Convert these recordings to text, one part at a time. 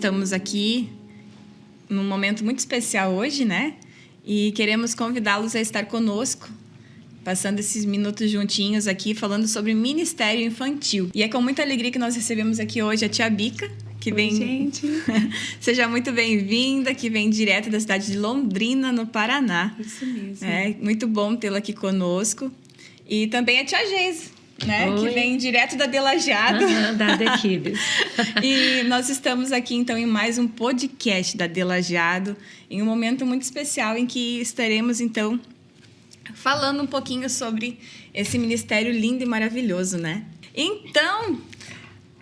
estamos aqui num momento muito especial hoje, né? E queremos convidá-los a estar conosco, passando esses minutos juntinhos aqui, falando sobre ministério infantil. E é com muita alegria que nós recebemos aqui hoje a tia Bica, que vem... gente! Seja muito bem-vinda, que vem direto da cidade de Londrina, no Paraná. Isso mesmo. É muito bom tê-la aqui conosco. E também a tia Geise, né? Oi. Que vem direto da Delajado. Da The Kids. E nós estamos aqui, então, em mais um podcast da Delajado, em um momento muito especial em que estaremos, então, falando um pouquinho sobre esse ministério lindo e maravilhoso, né? Então,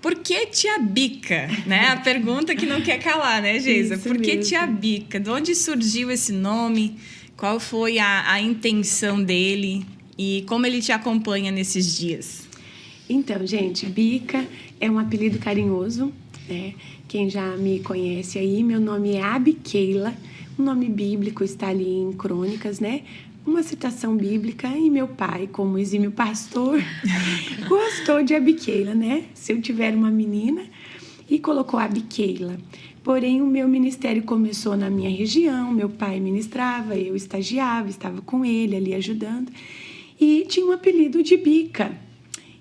por que tia Bica? Né? A pergunta que não quer calar, né, Geisa? Isso Por que mesmo. tia Bica? De onde surgiu esse nome? Qual foi a intenção dele? E como ele te acompanha nesses dias? Então, gente, Bica é um apelido carinhoso, né? Quem já me conhece aí, meu nome é Abiqueila, um nome bíblico, está ali em Crônicas, né? Uma citação bíblica, e meu pai, como exímio pastor, gostou de Abiqueila, né? Se eu tiver uma menina, e colocou Abiqueila. Porém, o meu ministério começou na minha região, meu pai ministrava, eu estagiava, estava com ele ali ajudando, e tinha um apelido de Bica.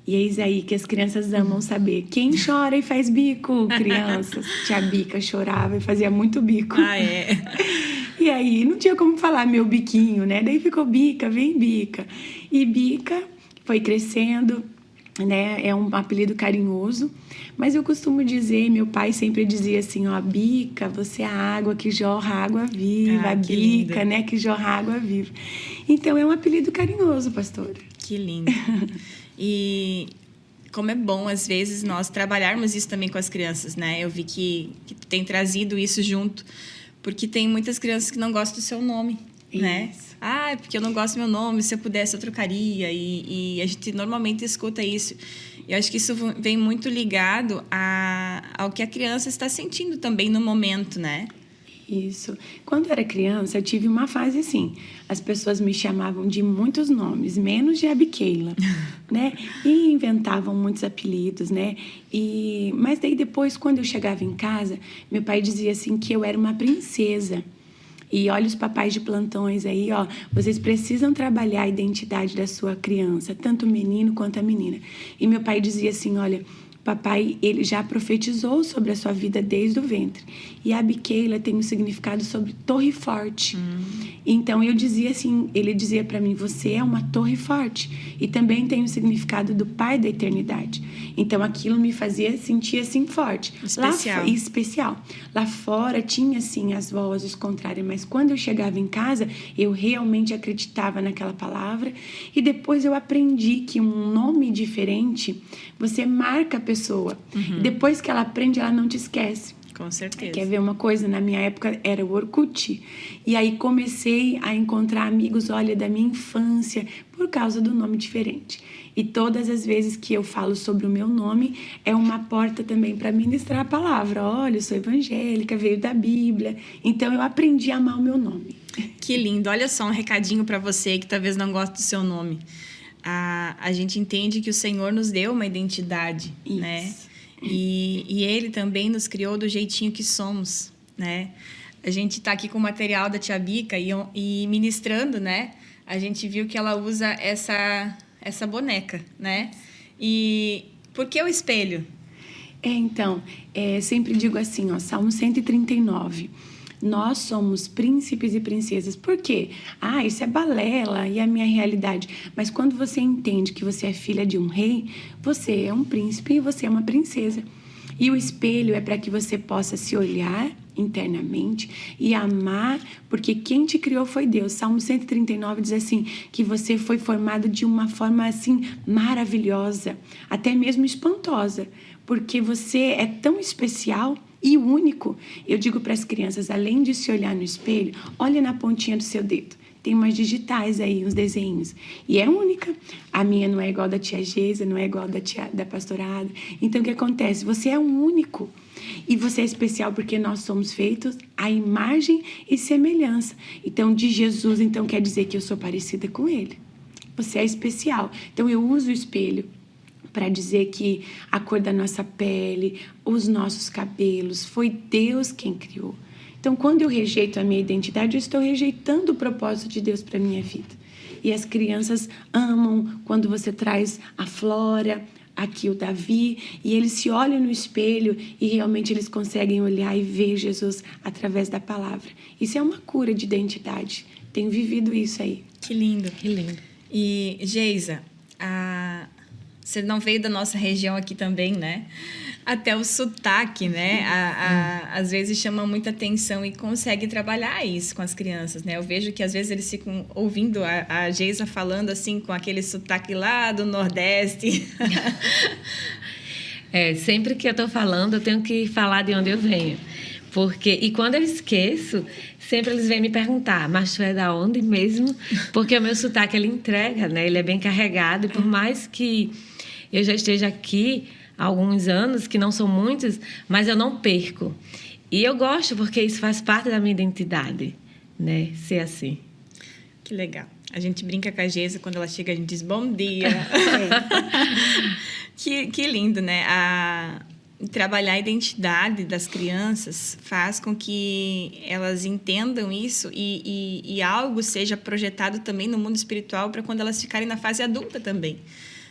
E eis aí que as crianças amam saber. Quem chora e faz bico, crianças? Tia Bica chorava e fazia muito bico. Ah, é? E aí não tinha como falar meu biquinho, né? Daí ficou Bica, vem Bica. E Bica foi crescendo, né? É um apelido carinhoso. Mas eu costumo dizer, meu pai sempre dizia assim, ó, Bica, você é a água que jorra água viva, a que Bica, lindo. né? Que jorra água viva. Então é um apelido carinhoso, pastora. Que lindo. E como é bom, às vezes, nós trabalharmos isso também com as crianças, né? Eu vi que tu tem trazido isso junto, porque tem muitas crianças que não gostam do seu nome, né? Isso. Ah, porque eu não gosto do meu nome, se eu pudesse eu trocaria. E a gente normalmente escuta isso. E eu acho que isso vem muito ligado ao que a criança está sentindo também no momento, né? Isso. Quando eu era criança, eu tive uma fase assim. As pessoas me chamavam de muitos nomes, menos de Abiqueila, né? E inventavam muitos apelidos, né? Mas daí depois, quando eu chegava em casa, meu pai dizia assim que eu era uma princesa. E olha os papais de plantões aí, ó. Vocês precisam trabalhar a identidade da sua criança, tanto o menino quanto a menina. E meu pai dizia assim, olha... Papai, ele já profetizou sobre a sua vida desde o ventre. E a Abiqueila tem um significado sobre torre forte. Então, eu dizia assim, ele dizia para mim, você é uma torre forte. E também tem o significado do pai da eternidade. Então, aquilo me fazia sentir assim forte. Especial. Especial. Lá fora tinha, assim, as vozes contrárias. Mas quando eu chegava em casa, eu realmente acreditava naquela palavra. E depois eu aprendi que um nome diferente, você marca a pessoa. E depois que ela aprende, ela não te esquece. Com certeza. Quer ver uma coisa? Na minha época era o Orkut. E aí comecei a encontrar amigos, olha, da minha infância, por causa do nome diferente. E todas as vezes que eu falo sobre o meu nome, é uma porta também para ministrar a palavra. Olha, eu sou evangélica, veio da Bíblia. Então eu aprendi a amar o meu nome. Que lindo. Olha só um recadinho para você que talvez não goste do seu nome. A gente entende que o Senhor nos deu uma identidade, Isso. né? E Ele também nos criou do jeitinho que somos, né? A gente está aqui com o material da tia Bica e ministrando, né? A gente viu que ela usa essa boneca, né? E por que o espelho? Então, sempre digo assim, ó, Salmo 139. Nós somos príncipes e princesas. Por quê? Isso é balela e a minha realidade. Mas quando você entende que você é filha de um rei, você é um príncipe e você é uma princesa. E o espelho é para que você possa se olhar internamente e amar, porque quem te criou foi Deus. Salmo 139 diz assim, que você foi formado de uma forma assim maravilhosa, até mesmo espantosa, porque você é tão especial e único. Eu digo para as crianças, além de se olhar no espelho, olha na pontinha do seu dedo. Tem umas digitais aí, uns desenhos. E é única. A minha não é igual da tia Geisa, não é igual da pastorada. Então, o que acontece? Você é um único. E você é especial porque nós somos feitos à imagem e semelhança. Então, de Jesus, então quer dizer que eu sou parecida com Ele. Você é especial. Então, eu uso o espelho para dizer que a cor da nossa pele, os nossos cabelos, foi Deus quem criou. Então, quando eu rejeito a minha identidade, eu estou rejeitando o propósito de Deus para a minha vida. E as crianças amam quando você traz a Flora, aqui o Davi, e eles se olham no espelho e realmente eles conseguem olhar e ver Jesus através da palavra. Isso é uma cura de identidade. Tenho vivido isso aí. Que lindo. Que lindo. E, Geisa, você não veio da nossa região aqui também, né? Até o sotaque, né? Às vezes chama muita atenção e consegue trabalhar isso com as crianças, né? Eu vejo que às vezes eles ficam ouvindo a Geisa falando assim com aquele sotaque lá do Nordeste. Sempre que eu estou falando, eu tenho que falar de onde eu venho. E quando eu esqueço, sempre eles vêm me perguntar, mas tu é da onde mesmo? Porque o meu sotaque, ele entrega, né? Ele é bem carregado. E por mais que eu já esteja aqui há alguns anos, que não são muitos, mas eu não perco. E eu gosto porque isso faz parte da minha identidade, né? Ser assim. Que legal. A gente brinca com a Geisa, quando ela chega, a gente diz bom dia. Que lindo, né? Trabalhar a identidade das crianças faz com que elas entendam isso e algo seja projetado também no mundo espiritual para quando elas ficarem na fase adulta também.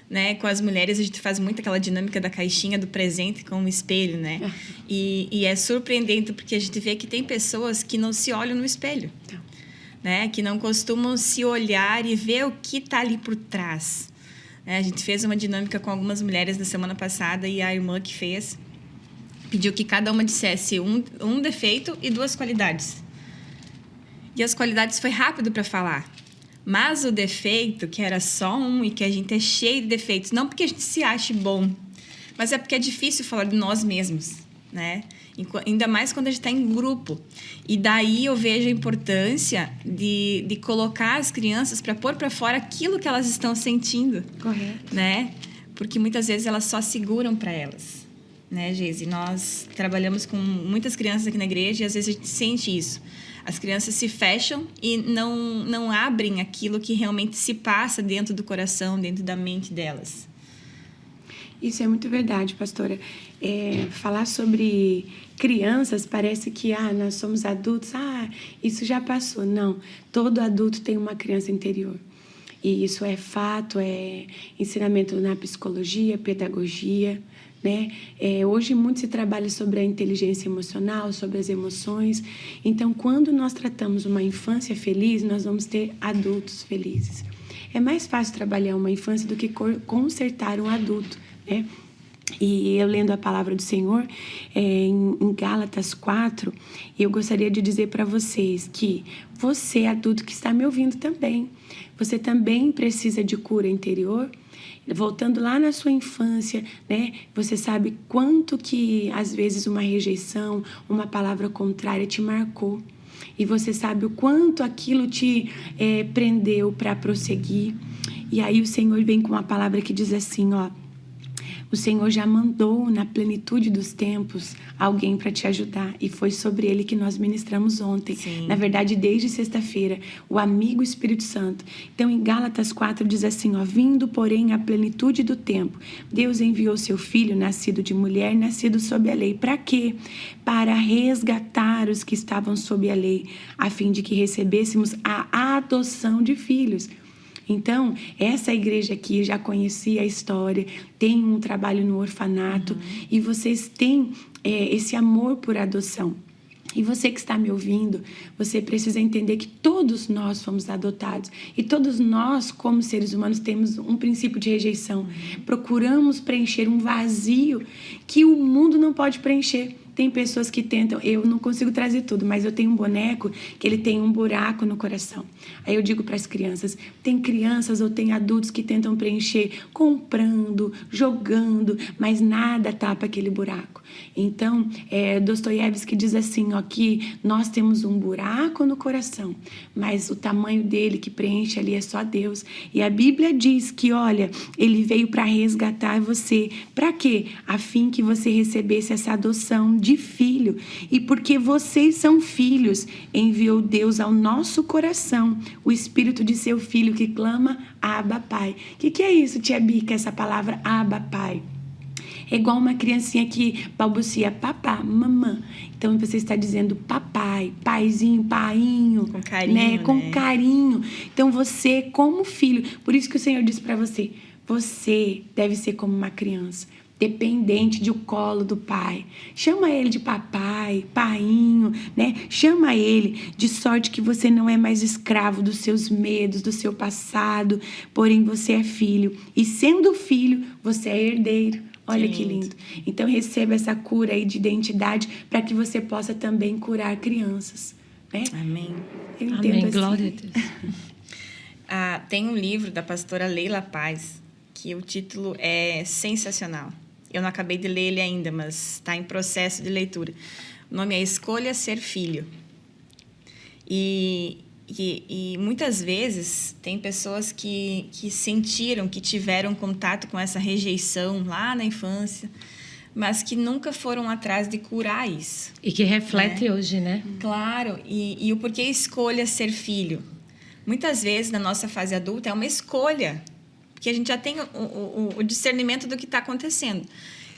Né? Com as mulheres, a gente faz muito aquela dinâmica da caixinha do presente com o espelho, né? E é surpreendente porque a gente vê que tem pessoas que não se olham no espelho, né? Que não costumam se olhar e ver o que está ali por trás. A gente fez uma dinâmica com algumas mulheres na semana passada e a irmã que fez pediu que cada uma dissesse um defeito e 2 qualidades. E as qualidades foi rápido para falar. Mas o defeito, que era só um e que a gente é cheio de defeitos, não porque a gente se ache bom, mas é porque é difícil falar de nós mesmos, né? Ainda mais quando a gente está em grupo. E daí eu vejo a importância de colocar as crianças para pôr para fora aquilo que elas estão sentindo. Correto. Né? Porque muitas vezes elas só seguram para elas. Né, Geise? Nós trabalhamos com muitas crianças aqui na igreja e às vezes a gente sente isso. As crianças se fecham e não abrem aquilo que realmente se passa dentro do coração, dentro da mente delas. Isso é muito verdade, pastora. Falar sobre crianças parece que nós somos adultos, isso já passou. Não, todo adulto tem uma criança interior. E isso é fato, é ensinamento na psicologia, pedagogia, né? Hoje muito se trabalha sobre a inteligência emocional, sobre as emoções. Então, quando nós tratamos uma infância feliz, nós vamos ter adultos felizes. É mais fácil trabalhar uma infância do que consertar um adulto, né? E eu lendo a palavra do Senhor em Gálatas 4, eu gostaria de dizer para vocês que você, adulto que está me ouvindo também, você também precisa de cura interior. Voltando lá na sua infância, né? Você sabe quanto que às vezes uma rejeição, uma palavra contrária te marcou. E você sabe o quanto aquilo te prendeu para prosseguir. E aí o Senhor vem com uma palavra que diz assim, o Senhor já mandou na plenitude dos tempos alguém para te ajudar. E foi sobre ele que nós ministramos ontem. Sim. Na verdade, desde sexta-feira, o amigo Espírito Santo. Então, em Gálatas 4 diz assim, vindo, porém, a plenitude do tempo, Deus enviou seu filho, nascido de mulher, nascido sob a lei. Para quê? Para resgatar os que estavam sob a lei, a fim de que recebêssemos a adoção de filhos. Então, essa igreja aqui já conhecia a história, tem um trabalho no orfanato e vocês têm esse amor por adoção. E você que está me ouvindo, você precisa entender que todos nós fomos adotados. E todos nós, como seres humanos, temos um princípio de rejeição. Procuramos preencher um vazio que o mundo não pode preencher. Tem pessoas que tentam, eu não consigo trazer tudo, mas eu tenho um boneco que ele tem um buraco no coração. Aí eu digo para as crianças, tem crianças ou tem adultos que tentam preencher comprando, jogando, mas nada tapa aquele buraco. Então, Dostoiévski diz assim, que nós temos um buraco no coração, mas o tamanho dele que preenche ali é só Deus. E a Bíblia diz que, olha, ele veio para resgatar você. Para quê? A fim que você recebesse essa adoção de filho. E porque vocês são filhos, enviou Deus ao nosso coração o Espírito de seu Filho que clama, Abba, Pai. O que é isso, tia Bica, essa palavra Abba, Pai? É igual uma criancinha que balbucia papá, mamã. Então você está dizendo papai, paizinho, painho. Com carinho, né? Com carinho. Então você, como filho, por isso que o Senhor disse para você, você deve ser como uma criança, dependente do colo do pai. Chama ele de papai, painho, né? Chama ele de sorte que você não é mais escravo dos seus medos, do seu passado, porém você é filho. E sendo filho, você é herdeiro. Olha que lindo. Então receba essa cura aí de identidade para que você possa também curar crianças, né? Amém. Eu entendo Amém. assim. Glória a Deus. Tem um livro da pastora Leila Paz, que o título é sensacional. Eu não acabei de ler ele ainda, mas está em processo de leitura. O nome é Escolha Ser Filho. E muitas vezes tem pessoas que sentiram, que tiveram contato com essa rejeição lá na infância, mas que nunca foram atrás de curar isso. E que reflete hoje, né? Claro, e o porquê escolha ser filho. Muitas vezes, na nossa fase adulta, é uma escolha, porque a gente já tem o discernimento do que está acontecendo.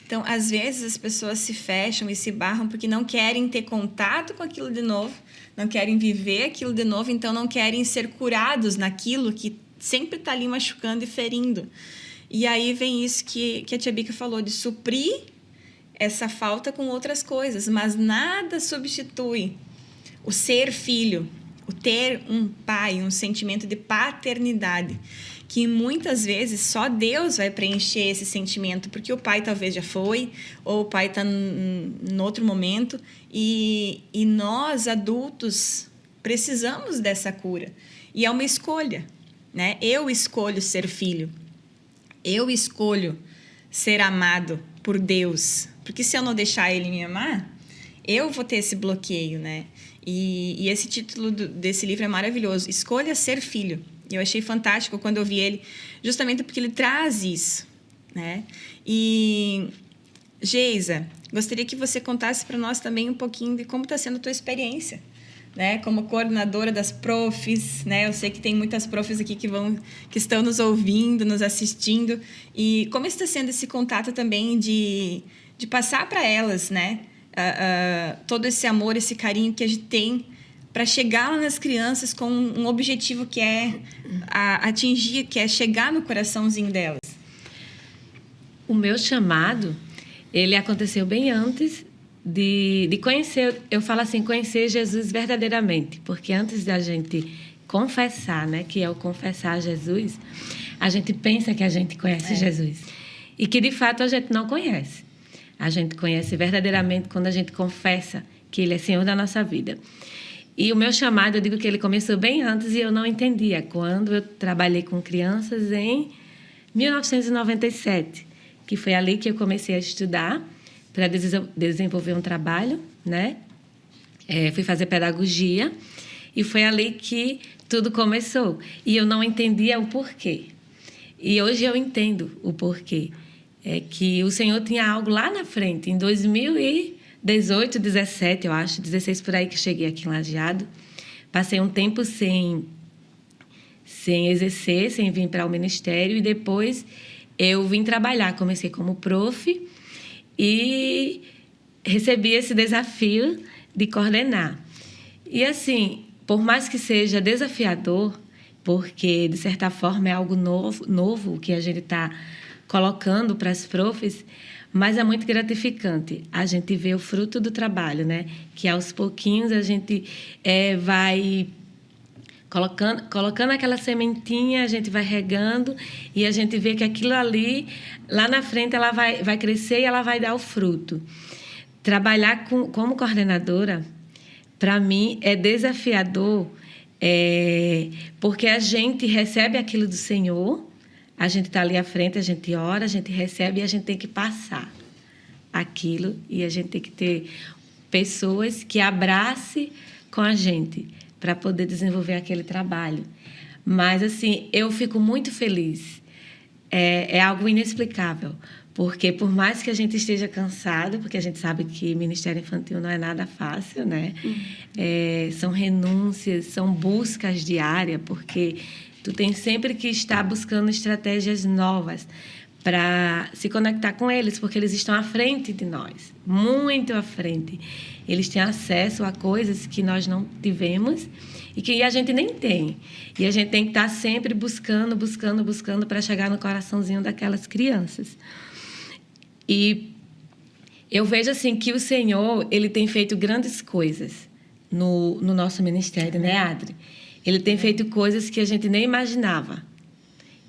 Então, às vezes, as pessoas se fecham e se barram porque não querem ter contato com aquilo de novo, não querem viver aquilo de novo, então não querem ser curados naquilo que sempre está ali machucando e ferindo. E aí vem isso que a tia Bica falou, de suprir essa falta com outras coisas, mas nada substitui o ser filho, o ter um pai, um sentimento de paternidade, que muitas vezes só Deus vai preencher esse sentimento, porque o pai talvez já foi, ou o pai está em outro momento, e nós, adultos, precisamos dessa cura. E é uma escolha, né? Eu escolho ser filho, eu escolho ser amado por Deus, porque se eu não deixar Ele me amar, eu vou ter esse bloqueio, né? E esse título desse livro é maravilhoso, Escolha Ser Filho. Eu achei fantástico quando eu vi ele, justamente porque ele traz isso, né? E, Geisa, gostaria que você contasse para nós também um pouquinho de como está sendo a tua experiência, né? Como coordenadora das profs, né? Eu sei que tem muitas profs aqui que estão nos ouvindo, nos assistindo. E como está sendo esse contato também de passar para elas, né? Todo esse amor, esse carinho que a gente tem para chegar lá nas crianças com um objetivo que é atingir, que é chegar no coraçãozinho delas. O meu chamado, ele aconteceu bem antes de conhecer, eu falo assim, conhecer Jesus verdadeiramente, porque antes da gente confessar, né, que é o confessar Jesus, a gente pensa que a gente conhece Jesus e que de fato a gente não conhece. A gente conhece verdadeiramente quando a gente confessa que Ele é Senhor da nossa vida. E o meu chamado, eu digo que ele começou bem antes e eu não entendia. Quando eu trabalhei com crianças em 1997, que foi ali que eu comecei a estudar para desenvolver um trabalho, né? Fui fazer pedagogia e foi ali que tudo começou. E eu não entendia o porquê. E hoje eu entendo o porquê. É que o Senhor tinha algo lá na frente, em 2018, 17, eu acho, 16 por aí que cheguei aqui em Lajeado. Passei um tempo sem exercer, sem vir para o ministério, e depois eu vim trabalhar. Comecei como prof e recebi esse desafio de coordenar. E assim, por mais que seja desafiador, porque de certa forma é algo novo que a gente está colocando para as profs, mas é muito gratificante a gente ver o fruto do trabalho, né? Que aos pouquinhos a gente vai colocando aquela sementinha, a gente vai regando e a gente vê que aquilo ali, lá na frente, ela vai crescer e ela vai dar o fruto. Trabalhar como coordenadora, para mim, é desafiador, porque a gente recebe aquilo do Senhor. A gente está ali à frente, a gente ora, a gente recebe e a gente tem que passar aquilo. E a gente tem que ter pessoas que abracem com a gente para poder desenvolver aquele trabalho. Mas, assim, eu fico muito feliz. É algo inexplicável, Porque por mais que a gente esteja cansado, porque a gente sabe que Ministério Infantil não é nada fácil, né? São renúncias, são buscas diárias, porque tu tem sempre que estar buscando estratégias novas para se conectar com eles, porque eles estão à frente de nós, muito à frente. Eles têm acesso a coisas que nós não tivemos e que a gente nem tem. E a gente tem que estar sempre buscando para chegar no coraçãozinho daquelas crianças. E eu vejo assim que o Senhor, ele tem feito grandes coisas no nosso ministério, né, Adri? Ele tem feito coisas que a gente nem imaginava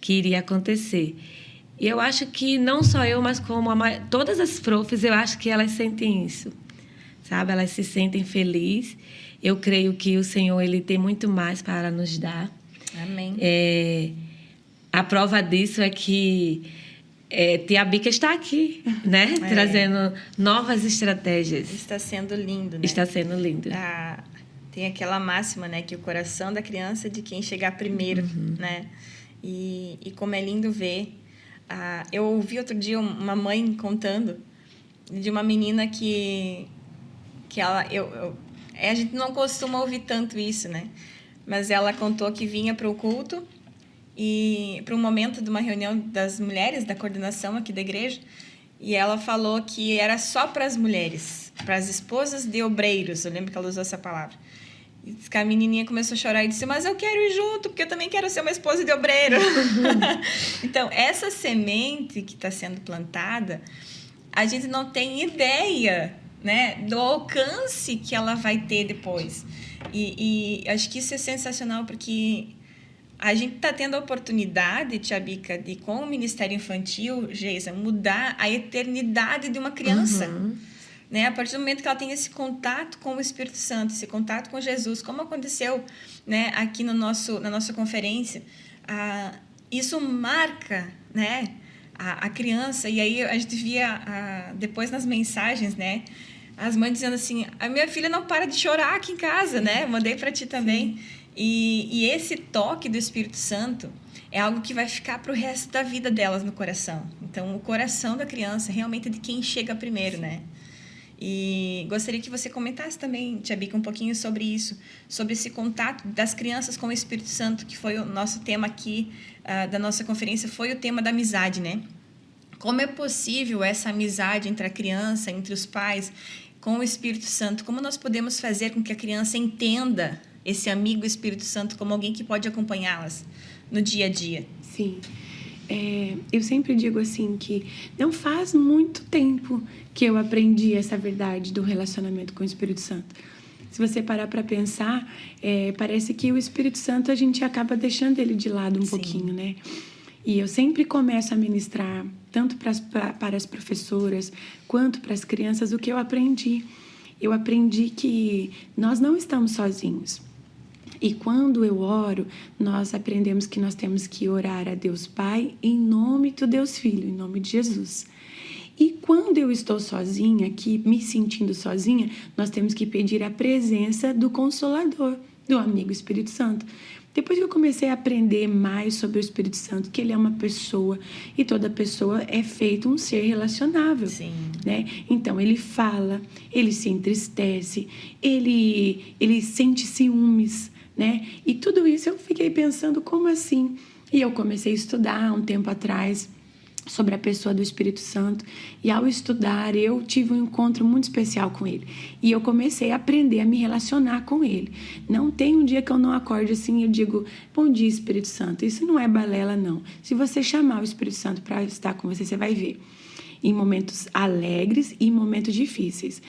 que iria acontecer. E eu acho que não só eu, mas como todas as profs, eu acho que elas sentem isso, sabe? Elas se sentem felizes. Eu creio que o Senhor, ele tem muito mais para nos dar. Amém. A prova disso é que Tia Bica está aqui, né? Trazendo novas estratégias. Está sendo lindo, né? Está sendo lindo. Tem aquela máxima, né? Que o coração da criança é de quem chegar primeiro, né? E como é lindo ver. Eu ouvi outro dia uma mãe contando de uma menina que ela... a gente não costuma ouvir tanto isso, né? Mas ela contou que vinha para o culto e para um momento de uma reunião das mulheres da coordenação aqui da igreja, e ela falou que era só para as mulheres, para as esposas de obreiros. Eu lembro que ela usou essa palavra. E a menininha começou a chorar e disse: mas eu quero ir junto, porque eu também quero ser uma esposa de obreiro. Então, essa semente que está sendo plantada, a gente não tem ideia, né, do alcance que ela vai ter depois. E acho que isso é sensacional, porque a gente está tendo a oportunidade, Tia Bica, de, com o Ministério Infantil, Geisa, mudar a eternidade de uma criança. Né? A partir do momento que ela tem esse contato com o Espírito Santo, esse contato com Jesus, como aconteceu, né, aqui na nossa conferência, isso marca, né, a criança. E aí a gente via depois nas mensagens, né, as mães dizendo assim: a minha filha não para de chorar aqui em casa, né? Mandei para ti também. E esse toque do Espírito Santo é algo que vai ficar para o resto da vida delas no coração. Então, o coração da criança realmente é de quem chega primeiro, né? E gostaria que você comentasse também, Tia Bica, um pouquinho sobre isso, sobre esse contato das crianças com o Espírito Santo, que foi o nosso tema aqui da nossa conferência, foi o tema da amizade, né? Como é possível essa amizade entre a criança, entre os pais, com o Espírito Santo? Como nós podemos fazer com que a criança entenda esse amigo Espírito Santo como alguém que pode acompanhá-las no dia a dia? Sim. Eu sempre digo assim que não faz muito tempo que eu aprendi essa verdade do relacionamento com o Espírito Santo. Se você parar para pensar, parece que o Espírito Santo a gente acaba deixando ele de lado um pouquinho, né? E eu sempre começo a ministrar, tanto para as professoras quanto para as crianças, o que eu aprendi. Eu aprendi que nós não estamos sozinhos. E quando eu oro, nós aprendemos que nós temos que orar a Deus Pai em nome do Deus Filho, em nome de Jesus. E quando eu estou sozinha aqui, me sentindo sozinha, nós temos que pedir a presença do Consolador, do amigo Espírito Santo. Depois que eu comecei a aprender mais sobre o Espírito Santo, que ele é uma pessoa e toda pessoa é feito um ser relacionável. Sim. Né? Então, ele fala, ele se entristece, ele sente ciúmes, né? E tudo isso eu fiquei pensando, como assim? E eu comecei a estudar um tempo atrás sobre a pessoa do Espírito Santo, e ao estudar eu tive um encontro muito especial com ele, e eu comecei a aprender a me relacionar com ele. Não tem um dia que eu não acorde assim e eu digo: bom dia, Espírito Santo. Isso não é balela, não. Se você chamar o Espírito Santo para estar com você, você vai ver, em momentos alegres e em momentos difíceis.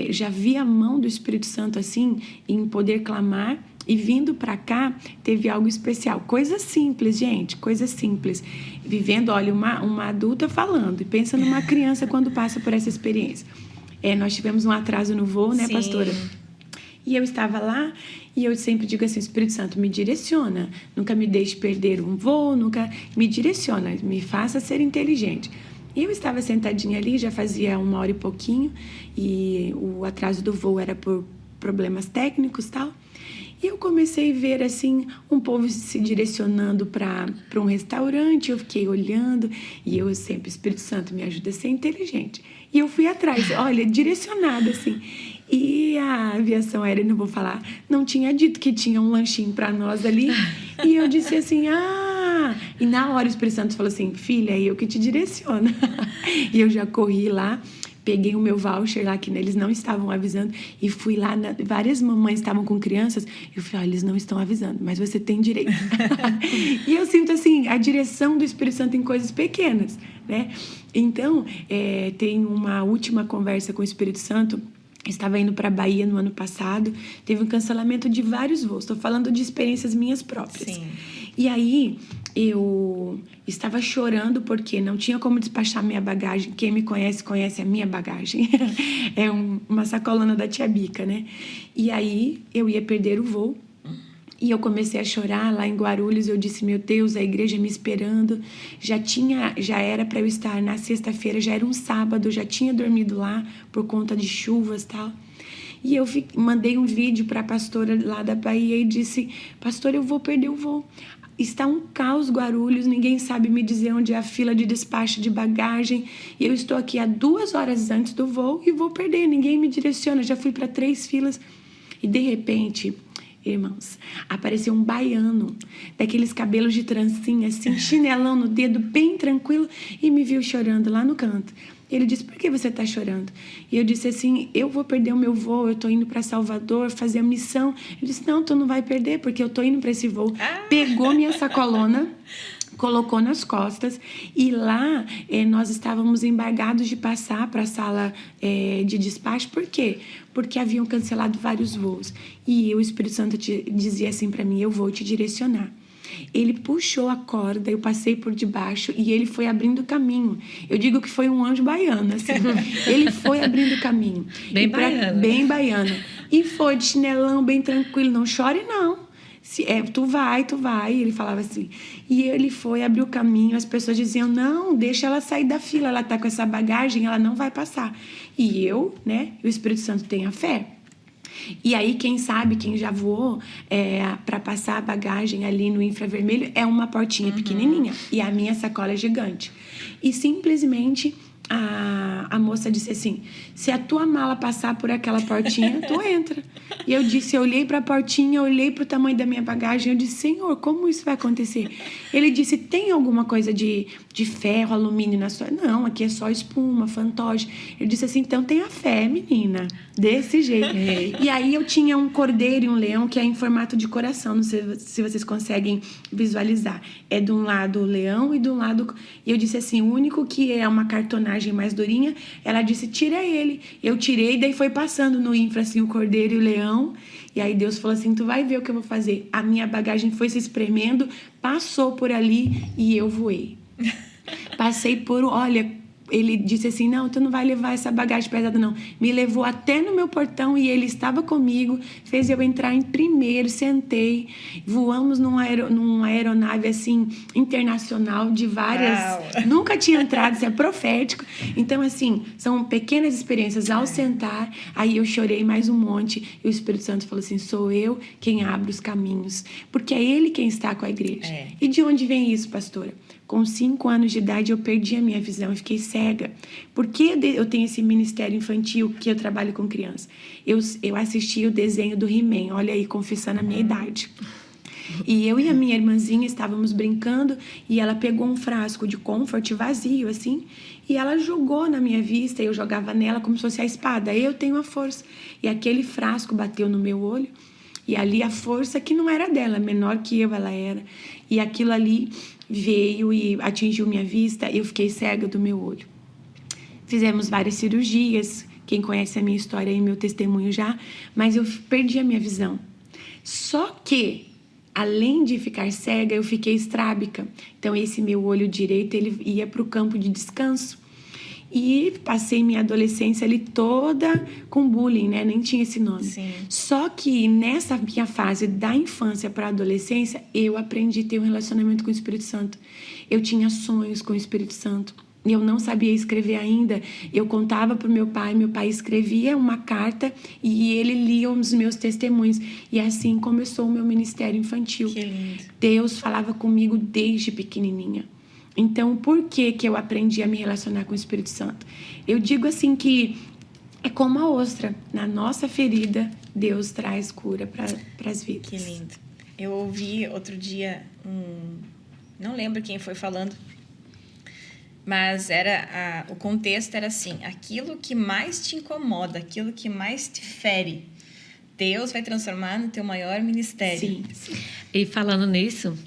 Já vi a mão do Espírito Santo assim, em poder clamar. E vindo para cá, teve algo especial. Coisa simples, gente, coisa simples. Vivendo, olha, uma adulta falando. E pensa numa criança quando passa por essa experiência. Nós tivemos um atraso no voo, né, Sim. pastora? E eu estava lá e eu sempre digo assim: Espírito Santo, me direciona. Nunca me deixe perder um voo, nunca me direciona. Me faça ser inteligente. E eu estava sentadinha ali, já fazia 1h e pouquinho. E o atraso do voo era por problemas técnicos e tal. E eu comecei a ver, assim, um povo se direcionando para um restaurante. Eu fiquei olhando e eu sempre, Espírito Santo, me ajuda a ser inteligente. E eu fui atrás, olha, direcionada, assim. E a aviação aérea, não vou falar, não tinha dito que tinha um lanchinho para nós ali. E eu disse assim, E na hora o Espírito Santo falou assim, filha, é eu que te direciono. E eu já corri lá, peguei o meu voucher lá, que eles não estavam avisando, e fui lá, várias mamães estavam com crianças, eu falei, olha, eles não estão avisando, mas você tem direito. E eu sinto, assim, a direção do Espírito Santo em coisas pequenas, né? Então, tem uma última conversa com o Espírito Santo. Estava indo para a Bahia no ano passado, teve um cancelamento de vários voos. Estou falando de experiências minhas próprias. Sim. E aí eu estava chorando porque não tinha como despachar minha bagagem. Quem me conhece, conhece a minha bagagem. É uma sacolona da Tia Bica, né? E aí eu ia perder o voo. E eu comecei a chorar lá em Guarulhos. Eu disse, meu Deus, a igreja me esperando. Já era para eu estar na sexta-feira, já era um sábado, já tinha dormido lá por conta de chuvas e tal. E eu mandei um vídeo para a pastora lá da Bahia e disse, pastora, eu vou perder o voo. Está um caos Guarulhos, ninguém sabe me dizer onde é a fila de despacho de bagagem. E eu estou aqui há 2 horas antes do voo e vou perder, ninguém me direciona. Já fui para 3 filas. E de repente, irmãos, apareceu um baiano, daqueles cabelos de trancinha, assim, chinelão no dedo, bem tranquilo, e me viu chorando lá no canto. Ele disse, por que você está chorando? E eu disse assim, eu vou perder o meu voo, eu estou indo para Salvador fazer a missão. Ele disse, não, tu não vai perder, porque eu estou indo para esse voo. Pegou minha sacolona, colocou nas costas, e lá nós estávamos embargados de passar para a sala de despacho. Por quê? Porque haviam cancelado vários voos. E o Espírito Santo dizia assim para mim, eu vou te direcionar. Ele puxou a corda, eu passei por debaixo e ele foi abrindo caminho. Eu digo que foi um anjo baiano, assim. Ele foi abrindo caminho. Baiano. Bem baiano. E foi de chinelão, bem tranquilo. Não chore, não. Tu vai. Ele falava assim. E ele foi, abriu caminho. As pessoas diziam, não, deixa ela sair da fila. Ela tá com essa bagagem, ela não vai passar. E eu, né, o Espírito Santo tem a fé. E aí, quem sabe, quem já voou para passar a bagagem ali no infravermelho, é uma portinha pequenininha. E a minha sacola é gigante. E simplesmente a moça disse assim, se a tua mala passar por aquela portinha, tu entra. E eu olhei para a portinha, olhei para o tamanho da minha bagagem, eu disse, Senhor, como isso vai acontecer? Ele disse, tem alguma coisa de ferro, alumínio na sua... Não, aqui é só espuma, fantoche. Ele disse assim, então tenha fé, menina, desse jeito. E aí eu tinha um cordeiro e um leão que é em formato de coração, não sei se vocês conseguem visualizar. É de um lado o leão e de um lado... E eu disse assim, o único que é uma cartonagem mais durinha, ela disse, tira ele. Eu tirei, daí foi passando no infra, assim, o cordeiro e o leão. E aí Deus falou assim, tu vai ver o que eu vou fazer. A minha bagagem foi se espremendo, passou por ali e eu voei. Passei por... Olha, ele disse assim, não, tu não vai levar essa bagagem pesada, não. Me levou até no meu portão e ele estava comigo, fez eu entrar em primeiro, sentei. Voamos numa aeronave, assim, internacional, de várias... Uau. Nunca tinha entrado, isso é profético. Então, assim, são pequenas experiências. Ao sentar, aí eu chorei mais um monte. E o Espírito Santo falou assim, sou eu quem abre os caminhos. Porque é ele quem está com a igreja. E de onde vem isso, pastora? Com 5 anos de idade, eu perdi a minha visão, eu fiquei cega. Por que eu tenho esse ministério infantil que eu trabalho com criança? Eu assisti o desenho do He-Man, olha aí, confessando a minha idade. E eu e a minha irmãzinha estávamos brincando e ela pegou um frasco de Comfort vazio, assim, e ela jogou na minha vista, e eu jogava nela como se fosse a espada. Eu tenho a força. E aquele frasco bateu no meu olho, e ali a força que não era dela, menor que eu ela era. E aquilo ali veio e atingiu minha vista e eu fiquei cega do meu olho. Fizemos várias cirurgias, quem conhece a minha história e meu testemunho já, mas eu perdi a minha visão. Só que, além de ficar cega, eu fiquei estrábica. Então, esse meu olho direito, ele ia para o campo de descanso. E passei minha adolescência ali toda com bullying, né? Nem tinha esse nome. Sim. Só que nessa minha fase da infância para a adolescência, eu aprendi a ter um relacionamento com o Espírito Santo. Eu tinha sonhos com o Espírito Santo. eu não sabia escrever ainda, eu contava para o meu pai escrevia uma carta e ele lia os meus testemunhos. E assim começou o meu ministério infantil. Que lindo. Deus falava comigo desde pequenininha. Então, por que eu aprendi a me relacionar com o Espírito Santo? Eu digo assim que é como a ostra. Na nossa ferida, Deus traz cura para as vidas. Que lindo. Eu ouvi outro dia, não lembro quem foi falando, mas o contexto era assim: aquilo que mais te incomoda, aquilo que mais te fere, Deus vai transformar no teu maior ministério. Sim, sim. E falando nisso,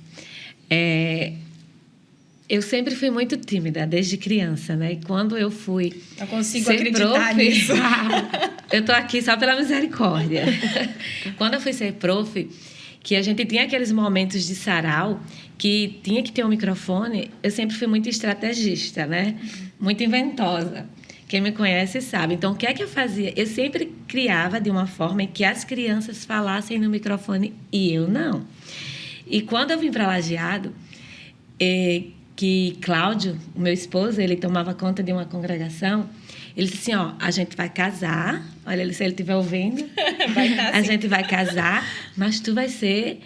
eu sempre fui muito tímida, desde criança, né? E quando eu fui Não consigo ser acreditar prof, nisso. eu tô aqui só pela misericórdia. Quando eu fui ser prof, que a gente tinha aqueles momentos de sarau, que tinha que ter um microfone, eu sempre fui muito estrategista, né? Muito inventosa. Quem me conhece sabe. Então, o que é que eu fazia? Eu sempre criava de uma forma em que as crianças falassem no microfone e eu não. E quando eu vim para Lajeado, que Cláudio, o meu esposo, ele tomava conta de uma congregação, ele disse assim, ó, a gente vai casar, olha, se ele estiver ouvindo, Vai tá assim. a gente vai casar, mas tu vai ser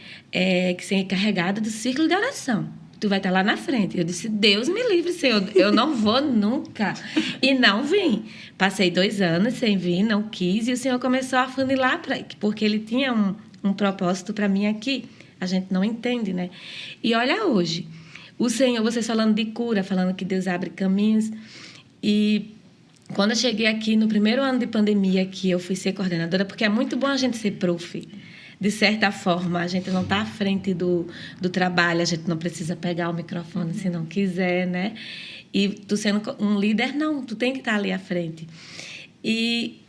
encarregada do círculo de oração. Tu vai estar lá na frente. Eu disse, Deus me livre, Senhor, eu não vou nunca. E não vim. Passei 2 anos sem vir, não quis, e o Senhor começou a afunilar, porque ele tinha um propósito para mim aqui. A gente não entende, né? E olha hoje, o Senhor, vocês falando de cura, falando que Deus abre caminhos, e quando eu cheguei aqui, no primeiro ano de pandemia, que eu fui ser coordenadora, porque é muito bom a gente ser prof. De certa forma, a gente não está à frente do trabalho, a gente não precisa pegar o microfone se não quiser, né? E tu sendo um líder, não, tu tem que estar ali à frente. E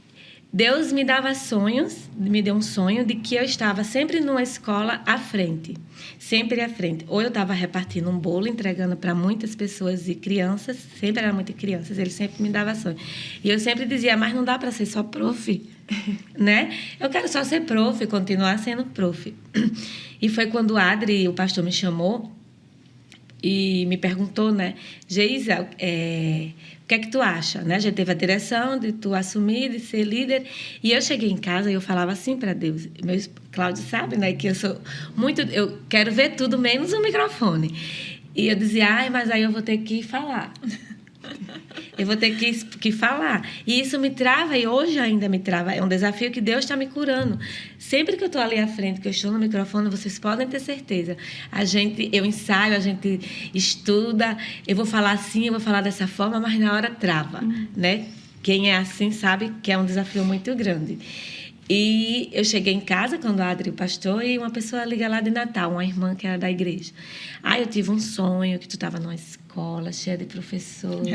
Deus me dava sonhos, me deu um sonho de que eu estava sempre numa escola à frente, sempre à frente. Ou eu estava repartindo um bolo, entregando para muitas pessoas e crianças, sempre eram muitas crianças, ele sempre me dava sonho. E eu sempre dizia, mas não dá para ser só prof, né? Eu quero só ser prof, continuar sendo prof. E foi quando o Adri, o pastor, me chamou e me perguntou, né, Geisa, o que é que tu acha? Né? A gente teve a direção de tu assumir, de ser líder. E eu cheguei em casa e eu falava assim para Deus. Cláudio sabe, né, que eu sou muito... Eu quero ver tudo menos o microfone. E eu dizia, mas aí eu vou ter que falar. Eu vou ter que falar. E isso me trava, e hoje ainda me trava. É um desafio que Deus está me curando. Sempre que eu estou ali à frente, que eu estou no microfone, vocês podem ter certeza. Eu ensaio, a gente estuda, eu vou falar assim, eu vou falar dessa forma, mas na hora trava, né? Quem é assim sabe que é um desafio muito grande. E eu cheguei em casa quando o Adri, o pastor, e uma pessoa liga lá de Natal, uma irmã que era da igreja. Eu tive um sonho que tu estava numa escola cheia de professores.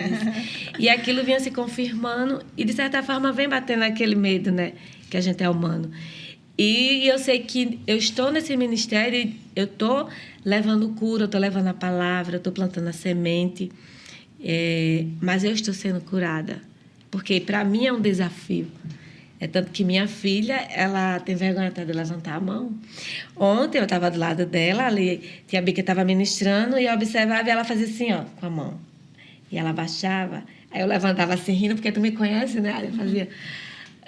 E aquilo vinha se confirmando e, de certa forma, vem batendo aquele medo, né? Que a gente é humano. E eu sei que eu estou nesse ministério e eu estou levando cura, eu estou levando a palavra, eu estou plantando a semente. Mas eu estou sendo curada. Porque, para mim, é um desafio. É tanto que minha filha, ela tem vergonha até de levantar a mão. Ontem eu estava do lado dela, ali, tia Bica estava ministrando, e eu observava e ela fazia assim, ó, com a mão. E ela baixava, aí eu levantava assim, rindo, porque tu me conhece, né? Eu fazia,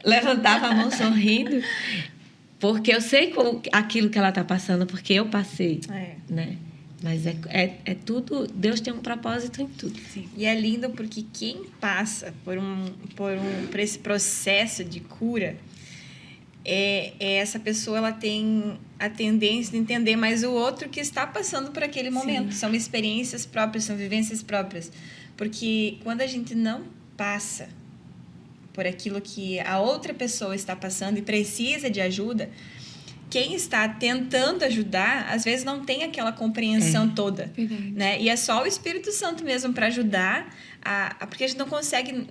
levantava a mão sorrindo, porque eu sei aquilo que ela está passando, porque eu passei, né? Mas é tudo, Deus tem um propósito em tudo. Sim. E é lindo porque quem passa por esse processo de cura, essa pessoa, ela tem a tendência de entender mais o outro que está passando por aquele momento. Sim. São experiências próprias, são vivências próprias. Porque quando a gente não passa por aquilo que a outra pessoa está passando e precisa de ajuda, quem está tentando ajudar, às vezes não tem aquela compreensão toda. Verdade. Né? E é só o Espírito Santo mesmo para ajudar, porque a gente não consegue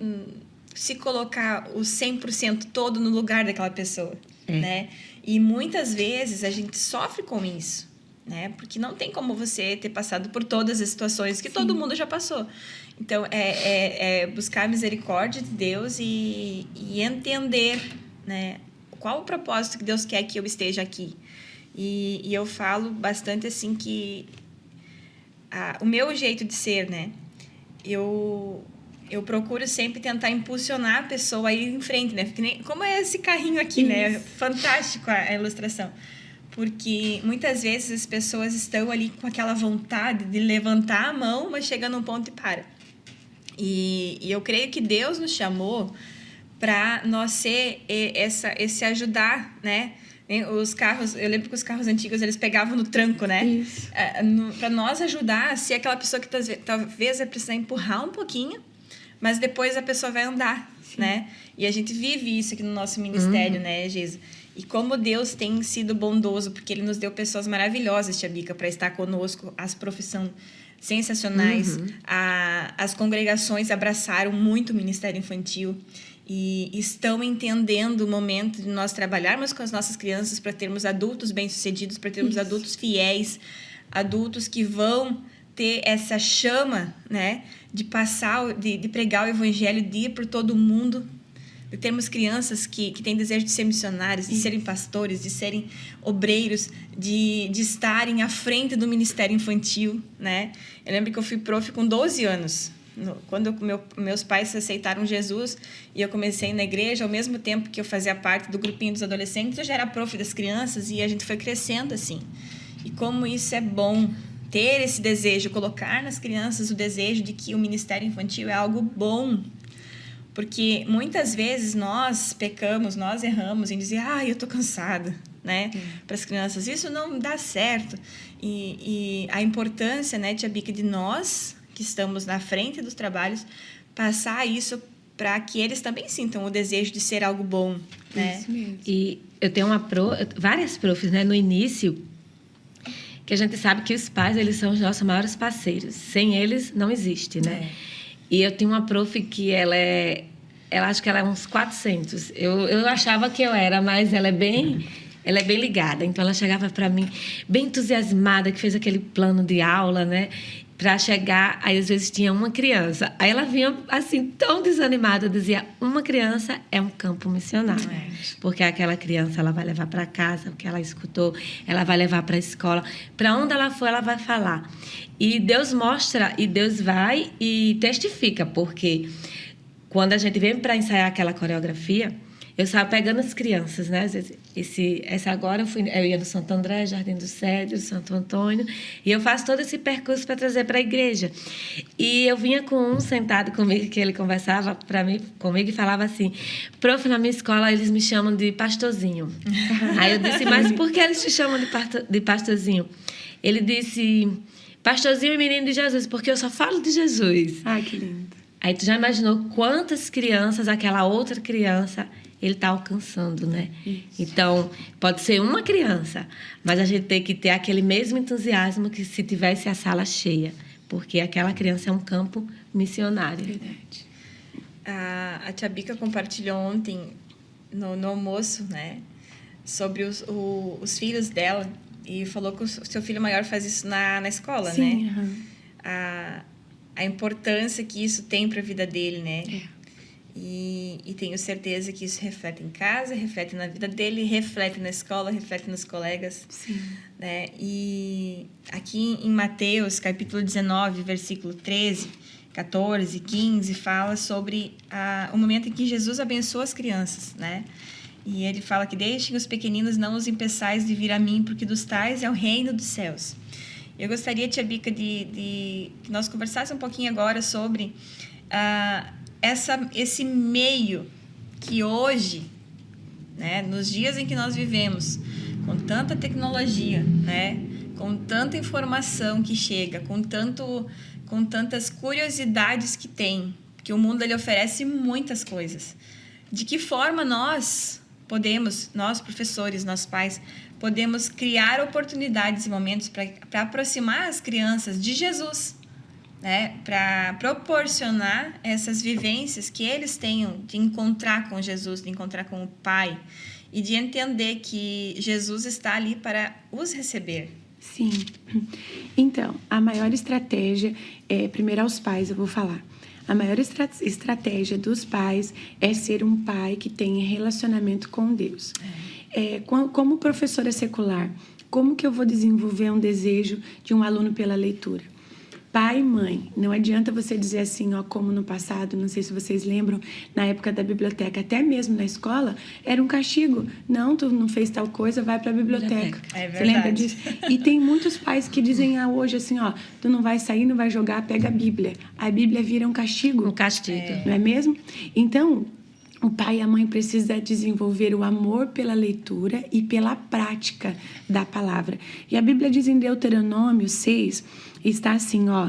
se colocar o 100% todo no lugar daquela pessoa. Né? E muitas vezes a gente sofre com isso, né? Porque não tem como você ter passado por todas as situações que todo mundo já passou. Então, é buscar a misericórdia de Deus e entender, né? Qual o propósito que Deus quer que eu esteja aqui? E eu falo bastante assim que o meu jeito de ser, né? eu procuro sempre tentar impulsionar a pessoa a ir em frente, né? Como é esse carrinho aqui, né? Fantástico a ilustração. Porque muitas vezes as pessoas estão ali com aquela vontade de levantar a mão, mas chega num ponto e para. E eu creio que Deus nos chamou para nós ser esse ajudar, né? Os carros, eu lembro que os carros antigos eles pegavam no tranco, né? Isso. Para nós ajudar a ser aquela pessoa que talvez vai precisar empurrar um pouquinho, mas depois a pessoa vai andar, né? E a gente vive isso aqui no nosso ministério, né, Geisa? E como Deus tem sido bondoso, porque Ele nos deu pessoas maravilhosas, Tia Bica, para estar conosco, as profissões sensacionais, as congregações abraçaram muito o ministério infantil e estão entendendo o momento de nós trabalharmos com as nossas crianças para termos adultos bem-sucedidos, para termos adultos fiéis, adultos que vão ter essa chama, né, de passar, de pregar o evangelho, de ir por todo mundo. De termos crianças que têm desejo de ser missionários, de serem pastores, de serem obreiros, de estarem à frente do ministério infantil, né? Eu lembro que eu fui prof com 12 anos. Quando meus pais aceitaram Jesus e eu comecei na igreja, ao mesmo tempo que eu fazia parte do grupinho dos adolescentes, eu já era prof das crianças e a gente foi crescendo assim. E como isso é bom, ter esse desejo, colocar nas crianças o desejo de que o ministério infantil é algo bom. Porque muitas vezes nós pecamos, nós erramos em dizer, eu estou cansada, né? Para as crianças, isso não dá certo. E a importância, né, Tia Bica, de nós, que estamos na frente dos trabalhos, passar isso para que eles também sintam o desejo de ser algo bom, né? Isso mesmo. E eu tenho várias profs, né, no início, que a gente sabe que os pais, eles são os nossos maiores parceiros. Sem eles, não existe, né? E eu tenho uma prof que ela acho que ela é uns 400. Eu achava que eu era, mas ela é bem ligada. Então, ela chegava para mim bem entusiasmada, que fez aquele plano de aula, né? Para chegar, aí às vezes tinha uma criança. Aí ela vinha assim, tão desanimada, dizia, uma criança é um campo missionário. Porque aquela criança, ela vai levar para casa o que ela escutou, ela vai levar para a escola. Para onde ela for, ela vai falar. E Deus mostra, e Deus vai e testifica, porque quando a gente vem para ensaiar aquela coreografia, eu estava pegando as crianças, né? Essa agora eu ia no Santo André, Jardim do Cédro, Santo Antônio, e eu faço todo esse percurso para trazer para a igreja. E eu vinha com um sentado comigo, que ele conversava comigo e falava assim, prof, na minha escola eles me chamam de pastorzinho. Aí eu disse, mas por que eles te chamam de pastorzinho? Ele disse, pastorzinho e menino de Jesus, porque eu só falo de Jesus. Ah, que lindo. Aí tu já imaginou quantas crianças aquela outra criança ele está alcançando, né? Isso. Então, pode ser uma criança, mas a gente tem que ter aquele mesmo entusiasmo que se tivesse a sala cheia, porque aquela criança é um campo missionário. Verdade. A Tia Bica compartilhou ontem no almoço, né, sobre os filhos dela e falou que o seu filho maior faz isso na escola, Sim, né? A importância que isso tem para a vida dele, né? E tenho certeza que isso reflete em casa, reflete na vida dele, reflete na escola, reflete nos colegas. Sim. Né? E aqui em Mateus, capítulo 19, versículo 13, 14, 15, fala sobre o momento em que Jesus abençoa as crianças, né? E ele fala que deixem os pequeninos, não os impeçais de vir a mim, porque dos tais é o reino dos céus. Eu gostaria, Tia Bica, de que nós conversássemos um pouquinho agora sobre esse meio que hoje, né, nos dias em que nós vivemos, com tanta tecnologia, né, com tanta informação que chega, com tantas curiosidades que tem, que o mundo ele oferece muitas coisas. De que forma nós professores, nós pais, podemos criar oportunidades e momentos para aproximar as crianças de Jesus, né? Para proporcionar essas vivências que eles tenham de encontrar com Jesus, de encontrar com o Pai e de entender que Jesus está ali para os receber. Sim. Então, a maior estratégia, primeiro aos pais eu vou falar. A maior estratégia dos pais é ser um pai que tenha relacionamento com Deus. Como professora secular, como que eu vou desenvolver um desejo de um aluno pela leitura? Pai e mãe, não adianta você dizer assim, ó, como no passado, não sei se vocês lembram, na época da biblioteca, até mesmo na escola, era um castigo. Não, tu não fez tal coisa, vai para a biblioteca. É Você lembra verdade. disso? E tem muitos pais que dizem hoje assim, ó, tu não vai sair, não vai jogar, pega a Bíblia. A Bíblia vira um castigo. Um castigo. Não é mesmo? Então, o pai e a mãe precisam desenvolver o amor pela leitura e pela prática da palavra. E a Bíblia diz em Deuteronômio 6, está assim, ó,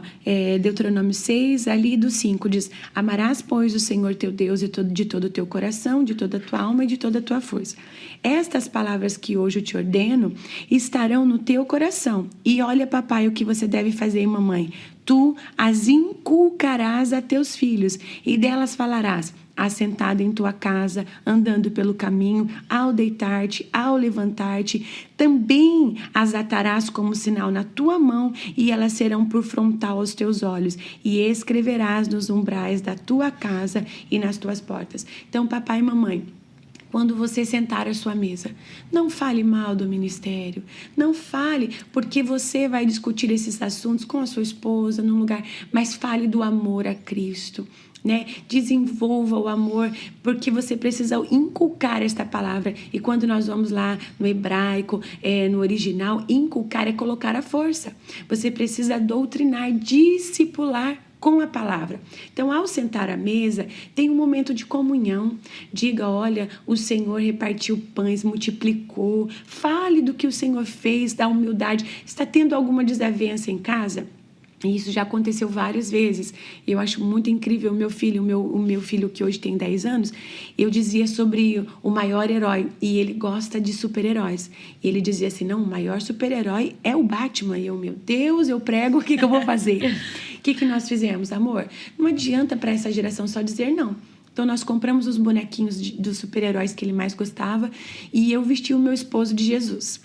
Deuteronômio 6, ali do 5, diz: amarás, pois, o Senhor teu Deus de todo o teu coração, de toda a tua alma e de toda a tua força. Estas palavras que hoje eu te ordeno estarão no teu coração. E olha, papai, o que você deve fazer, mamãe. Tu as inculcarás a teus filhos e delas falarás, assentado em tua casa, andando pelo caminho, ao deitar-te, ao levantar-te. Também as atarás como sinal na tua mão, e elas serão por frontal aos teus olhos, e escreverás nos umbrais da tua casa e nas tuas portas. Então, papai e mamãe, quando você sentar à sua mesa, não fale mal do ministério, não fale porque você vai discutir esses assuntos com a sua esposa num lugar, mas fale do amor a Cristo. Né? Desenvolva o amor, porque você precisa inculcar esta palavra. E quando nós vamos lá no hebraico, no original, inculcar é colocar a força. Você precisa doutrinar, discipular com a palavra. Então, ao sentar à mesa, tem um momento de comunhão. Diga, olha, o Senhor repartiu pães, multiplicou. Fale do que o Senhor fez, da humildade. Está tendo alguma desavença em casa? Isso já aconteceu várias vezes. Eu acho muito incrível o meu filho que hoje tem 10 anos, eu dizia sobre o maior herói, e ele gosta de super-heróis. E ele dizia assim, não, o maior super-herói é o Batman. E eu, meu Deus, eu prego, o que eu vou fazer? O que nós fizemos, amor? Não adianta para essa geração só dizer não. Então, nós compramos os bonequinhos dos super-heróis que ele mais gostava, e eu vesti o meu esposo de Jesus.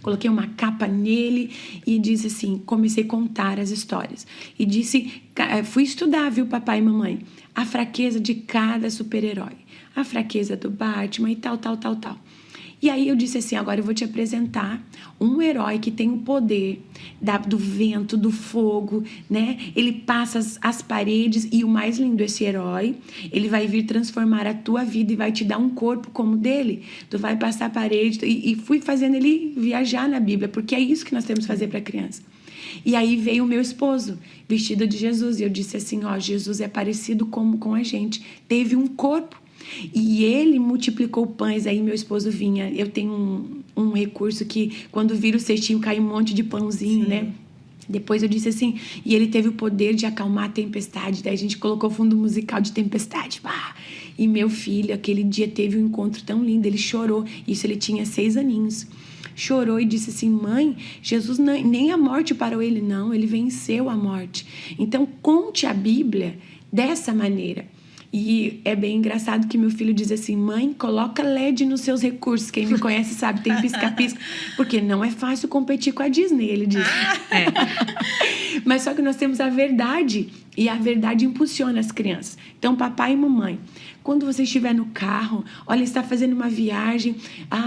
Coloquei uma capa nele e disse assim, comecei a contar as histórias. E disse, fui estudar, viu, papai e mamãe, a fraqueza de cada super-herói. A fraqueza do Batman e tal. E aí eu disse assim, agora eu vou te apresentar um herói que tem o poder do vento, do fogo, né? Ele passa as paredes e o mais lindo, esse herói, ele vai vir transformar a tua vida e vai te dar um corpo como o dele. Tu vai passar a parede e fui fazendo ele viajar na Bíblia, porque é isso que nós temos que fazer para a criança. E aí veio o meu esposo, vestido de Jesus, e eu disse assim, ó, Jesus é parecido com a gente, teve um corpo. E ele multiplicou pães, aí meu esposo vinha, eu tenho um recurso que quando vira o cestinho cai um monte de pãozinho, sim, né? Depois eu disse assim, e ele teve o poder de acalmar a tempestade, daí a gente colocou fundo musical de tempestade, e meu filho, aquele dia teve um encontro tão lindo, ele chorou, isso ele tinha 6 aninhos, chorou e disse assim, mãe, Jesus nem a morte parou ele, não, ele venceu a morte. Então conte a Bíblia dessa maneira. E é bem engraçado que meu filho diz assim, mãe, coloca LED nos seus recursos. Quem me conhece sabe, tem pisca-pisca. Porque não é fácil competir com a Disney, ele diz. Mas só que nós temos a verdade. E a verdade impulsiona as crianças. Então, papai e mamãe, quando você estiver no carro, olha, está fazendo uma viagem.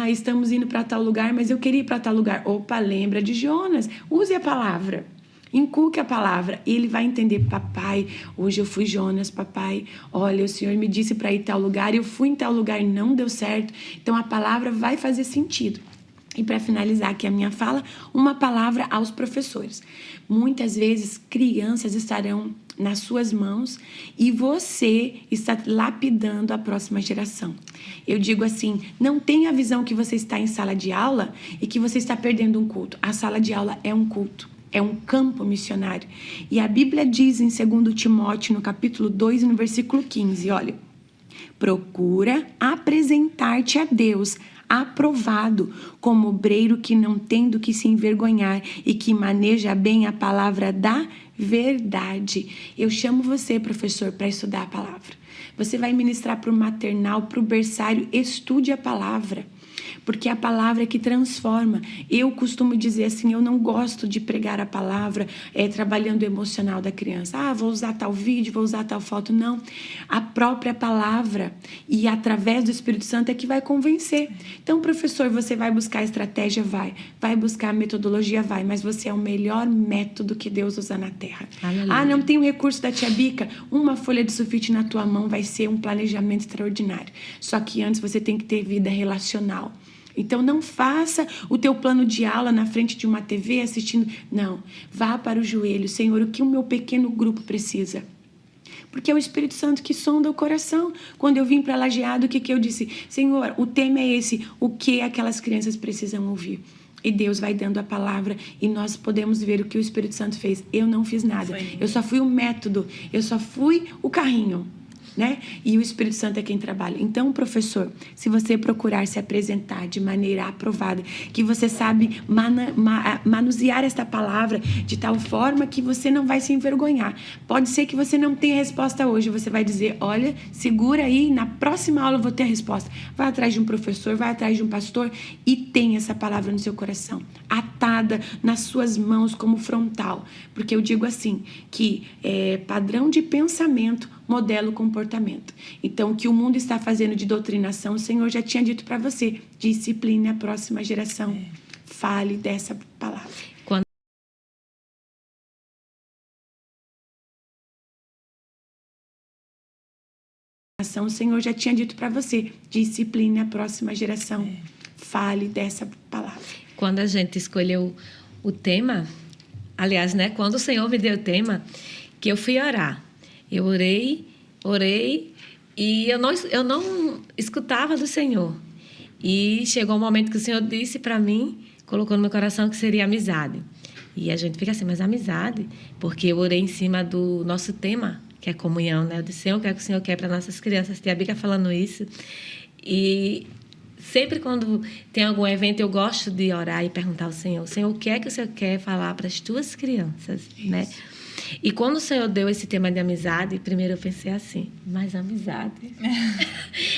Estamos indo para tal lugar, mas eu queria ir para tal lugar. Opa, lembra de Jonas. Use a palavra. Inculque a palavra e ele vai entender, papai, hoje eu fui Jonas, papai, olha, o Senhor me disse para ir em tal lugar, eu fui em tal lugar e não deu certo, então a palavra vai fazer sentido. E para finalizar aqui a minha fala, uma palavra aos professores. Muitas vezes crianças estarão nas suas mãos e você está lapidando a próxima geração. Eu digo assim, não tenha a visão que você está em sala de aula e que você está perdendo um culto. A sala de aula é um culto. É um campo missionário. E a Bíblia diz em 2 Timóteo, no capítulo 2, no versículo 15, olha, procura apresentar-te a Deus aprovado, como obreiro que não tem do que se envergonhar e que maneja bem a palavra da verdade. Eu chamo você, professor, para estudar a palavra. Você vai ministrar para o maternal, para o berçário, estude a palavra. Porque a palavra é que transforma. Eu costumo dizer assim, eu não gosto de pregar a palavra trabalhando o emocional da criança. Vou usar tal vídeo, vou usar tal foto. Não. A própria palavra e através do Espírito Santo é que vai convencer. Então, professor, você vai buscar estratégia? Vai buscar metodologia? Vai. Mas você é o melhor método que Deus usa na Terra. Aleluia. Não tem o recurso da tia Bica? Uma folha de sulfite na tua mão vai ser um planejamento extraordinário. Só que antes você tem que ter vida relacional. Então, não faça o teu plano de aula na frente de uma TV assistindo. Não, vá para o joelho. Senhor, o que o meu pequeno grupo precisa? Porque é o Espírito Santo que sonda o coração. Quando eu vim para Lajeado, o que eu disse? Senhor, o tema é esse. O que aquelas crianças precisam ouvir? E Deus vai dando a palavra e nós podemos ver o que o Espírito Santo fez. Eu não fiz nada. Eu só fui o método. Eu só fui o carrinho. Né? E o Espírito Santo é quem trabalha. Então, professor, se você procurar se apresentar de maneira aprovada, que você sabe manusear esta palavra de tal forma que você não vai se envergonhar. Pode ser que você não tenha resposta hoje, você vai dizer, olha, segura aí, na próxima aula eu vou ter a resposta. Vai atrás de um professor, vai atrás de um pastor e tem essa palavra no seu coração, atada nas suas mãos como frontal. Porque eu digo assim, que padrão de pensamento modela o comportamento. Então, o que o mundo está fazendo de doutrinação, o Senhor já tinha dito para você. Discipline a próxima geração. Fale dessa palavra. O Senhor já tinha dito para você. Discipline a próxima geração. Fale dessa palavra. Quando a gente escolheu o tema, aliás, né? Quando o Senhor me deu o tema, que eu fui orar. Eu orei e eu não escutava do Senhor. E chegou um momento que o Senhor disse para mim, colocou no meu coração que seria amizade. E a gente fica assim, mas amizade? Porque eu orei em cima do nosso tema, que é comunhão, né? Eu disse, Senhor, o que é que o Senhor quer para nossas crianças? Tia Bica falando isso. E sempre quando tem algum evento, eu gosto de orar e perguntar ao Senhor, Senhor, o que é que o Senhor quer falar para as tuas crianças, né? E quando o Senhor deu esse tema de amizade, primeiro eu pensei assim, mas amizade?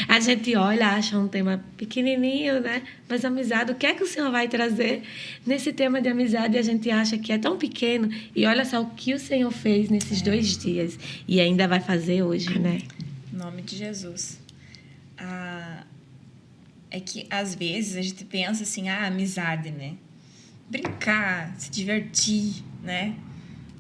A gente olha, acha um tema pequenininho, né? Mas amizade, o que é que o Senhor vai trazer nesse tema de amizade? E a gente acha que é tão pequeno. E olha só o que o Senhor fez nesses 2 dias. E ainda vai fazer hoje, né? Em nome de Jesus. É que, às vezes, a gente pensa assim, amizade, né? Brincar, se divertir, né?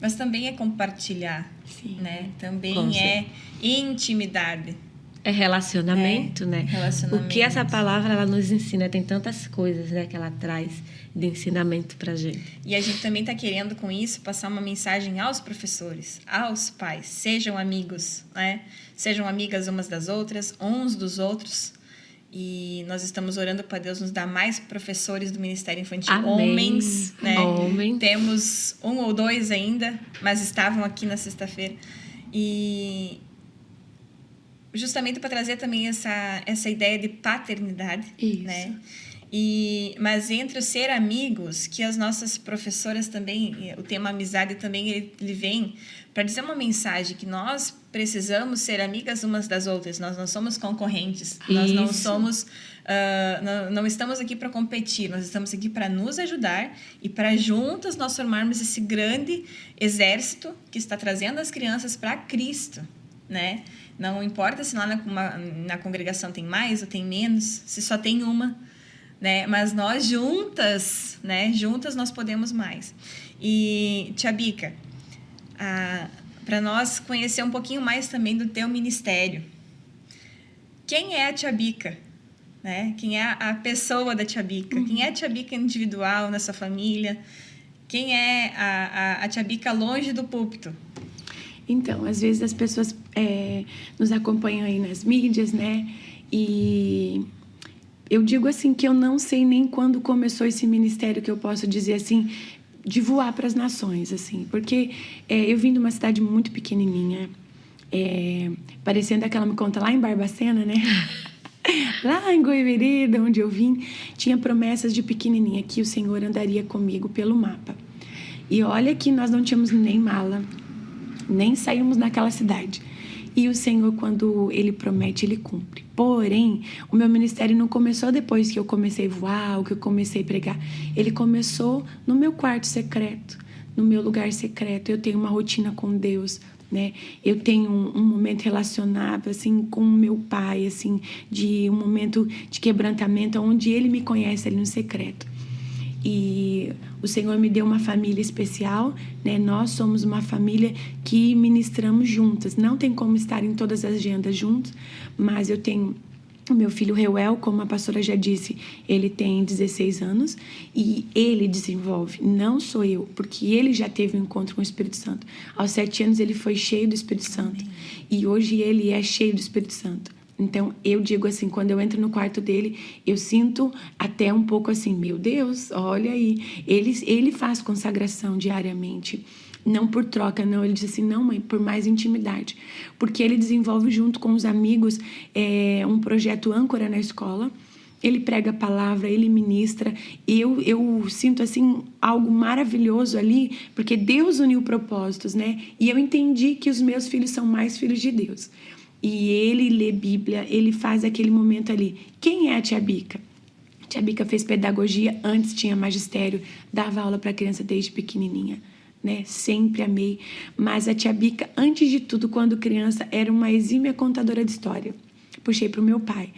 Mas também é compartilhar, né? Também é intimidade. É relacionamento, né? Relacionamento. O que essa palavra ela nos ensina, tem tantas coisas, né, que ela traz de ensinamento pra gente. E a gente também está querendo, com isso, passar uma mensagem aos professores, aos pais. Sejam amigos, né? Sejam amigas umas das outras, uns dos outros. E nós estamos orando para Deus nos dar mais professores do Ministério Infantil. Amém. Homens, né? Homem. Temos 1 ou 2 ainda, mas estavam aqui na sexta-feira. E justamente para trazer também essa ideia de paternidade, Isso. né? Mas entre o ser amigos, que as nossas professoras também, o tema amizade também, ele vem para dizer uma mensagem que nós precisamos ser amigas umas das outras. Nós não somos concorrentes. Isso. Nós não somos... não estamos aqui para competir. Nós estamos aqui para nos ajudar e para juntas nós formarmos esse grande exército que está trazendo as crianças para Cristo, né? Não importa se lá na congregação tem mais ou tem menos, se só tem uma, né? Mas nós juntas, né? Juntas nós podemos mais. E, Tia Bica, para nós conhecer um pouquinho mais também do teu ministério. Quem é a Tia Bica? Né? Quem é a pessoa da Tia Bica? Quem é a Tia Bica individual na sua família? Quem é a Tia Bica longe do púlpito? Então, às vezes as pessoas nos acompanham aí nas mídias, né? E eu digo assim que eu não sei nem quando começou esse ministério, que eu posso dizer assim, de voar para as nações, assim. Porque eu vim de uma cidade muito pequenininha, parecendo aquela me conta lá em Barbacena, né? Lá em Goivereda, onde eu vim, tinha promessas de pequenininha que o Senhor andaria comigo pelo mapa. E olha que nós não tínhamos nem mala, nem saímos naquela cidade. E o Senhor, quando Ele promete, Ele cumpre. Porém, o meu ministério não começou depois que eu comecei a voar, que eu comecei a pregar. Ele começou no meu quarto secreto, no meu lugar secreto. Eu tenho uma rotina com Deus, né? Eu tenho um momento relacionável, assim, com o meu pai, assim, de um momento de quebrantamento, onde ele me conhece ali no secreto. E o Senhor me deu uma família especial, né? Nós somos uma família que ministramos juntas. Não tem como estar em todas as agendas juntos, mas eu tenho o meu filho Reuel, como a pastora já disse, ele tem 16 anos e ele desenvolve, não sou eu, porque ele já teve um encontro com o Espírito Santo. Aos 7 anos ele foi cheio do Espírito Santo. E hoje ele é cheio do Espírito Santo. Então, eu digo assim, quando eu entro no quarto dele, eu sinto até um pouco assim, meu Deus, olha aí. Ele faz consagração diariamente, não por troca, não. Ele diz assim, não, mãe, por mais intimidade. Porque ele desenvolve junto com os amigos um projeto âncora na escola. Ele prega a palavra, ele ministra. Eu sinto assim algo maravilhoso ali, porque Deus uniu propósitos, né? E eu entendi que os meus filhos são mais filhos de Deus. E ele lê Bíblia, ele faz aquele momento ali. Quem é a tia Bica? A tia Bica fez pedagogia, antes tinha magistério, dava aula para criança desde pequenininha, né? Sempre amei. Mas a tia Bica, antes de tudo, quando criança, era uma exímia contadora de história. Puxei para o meu pai,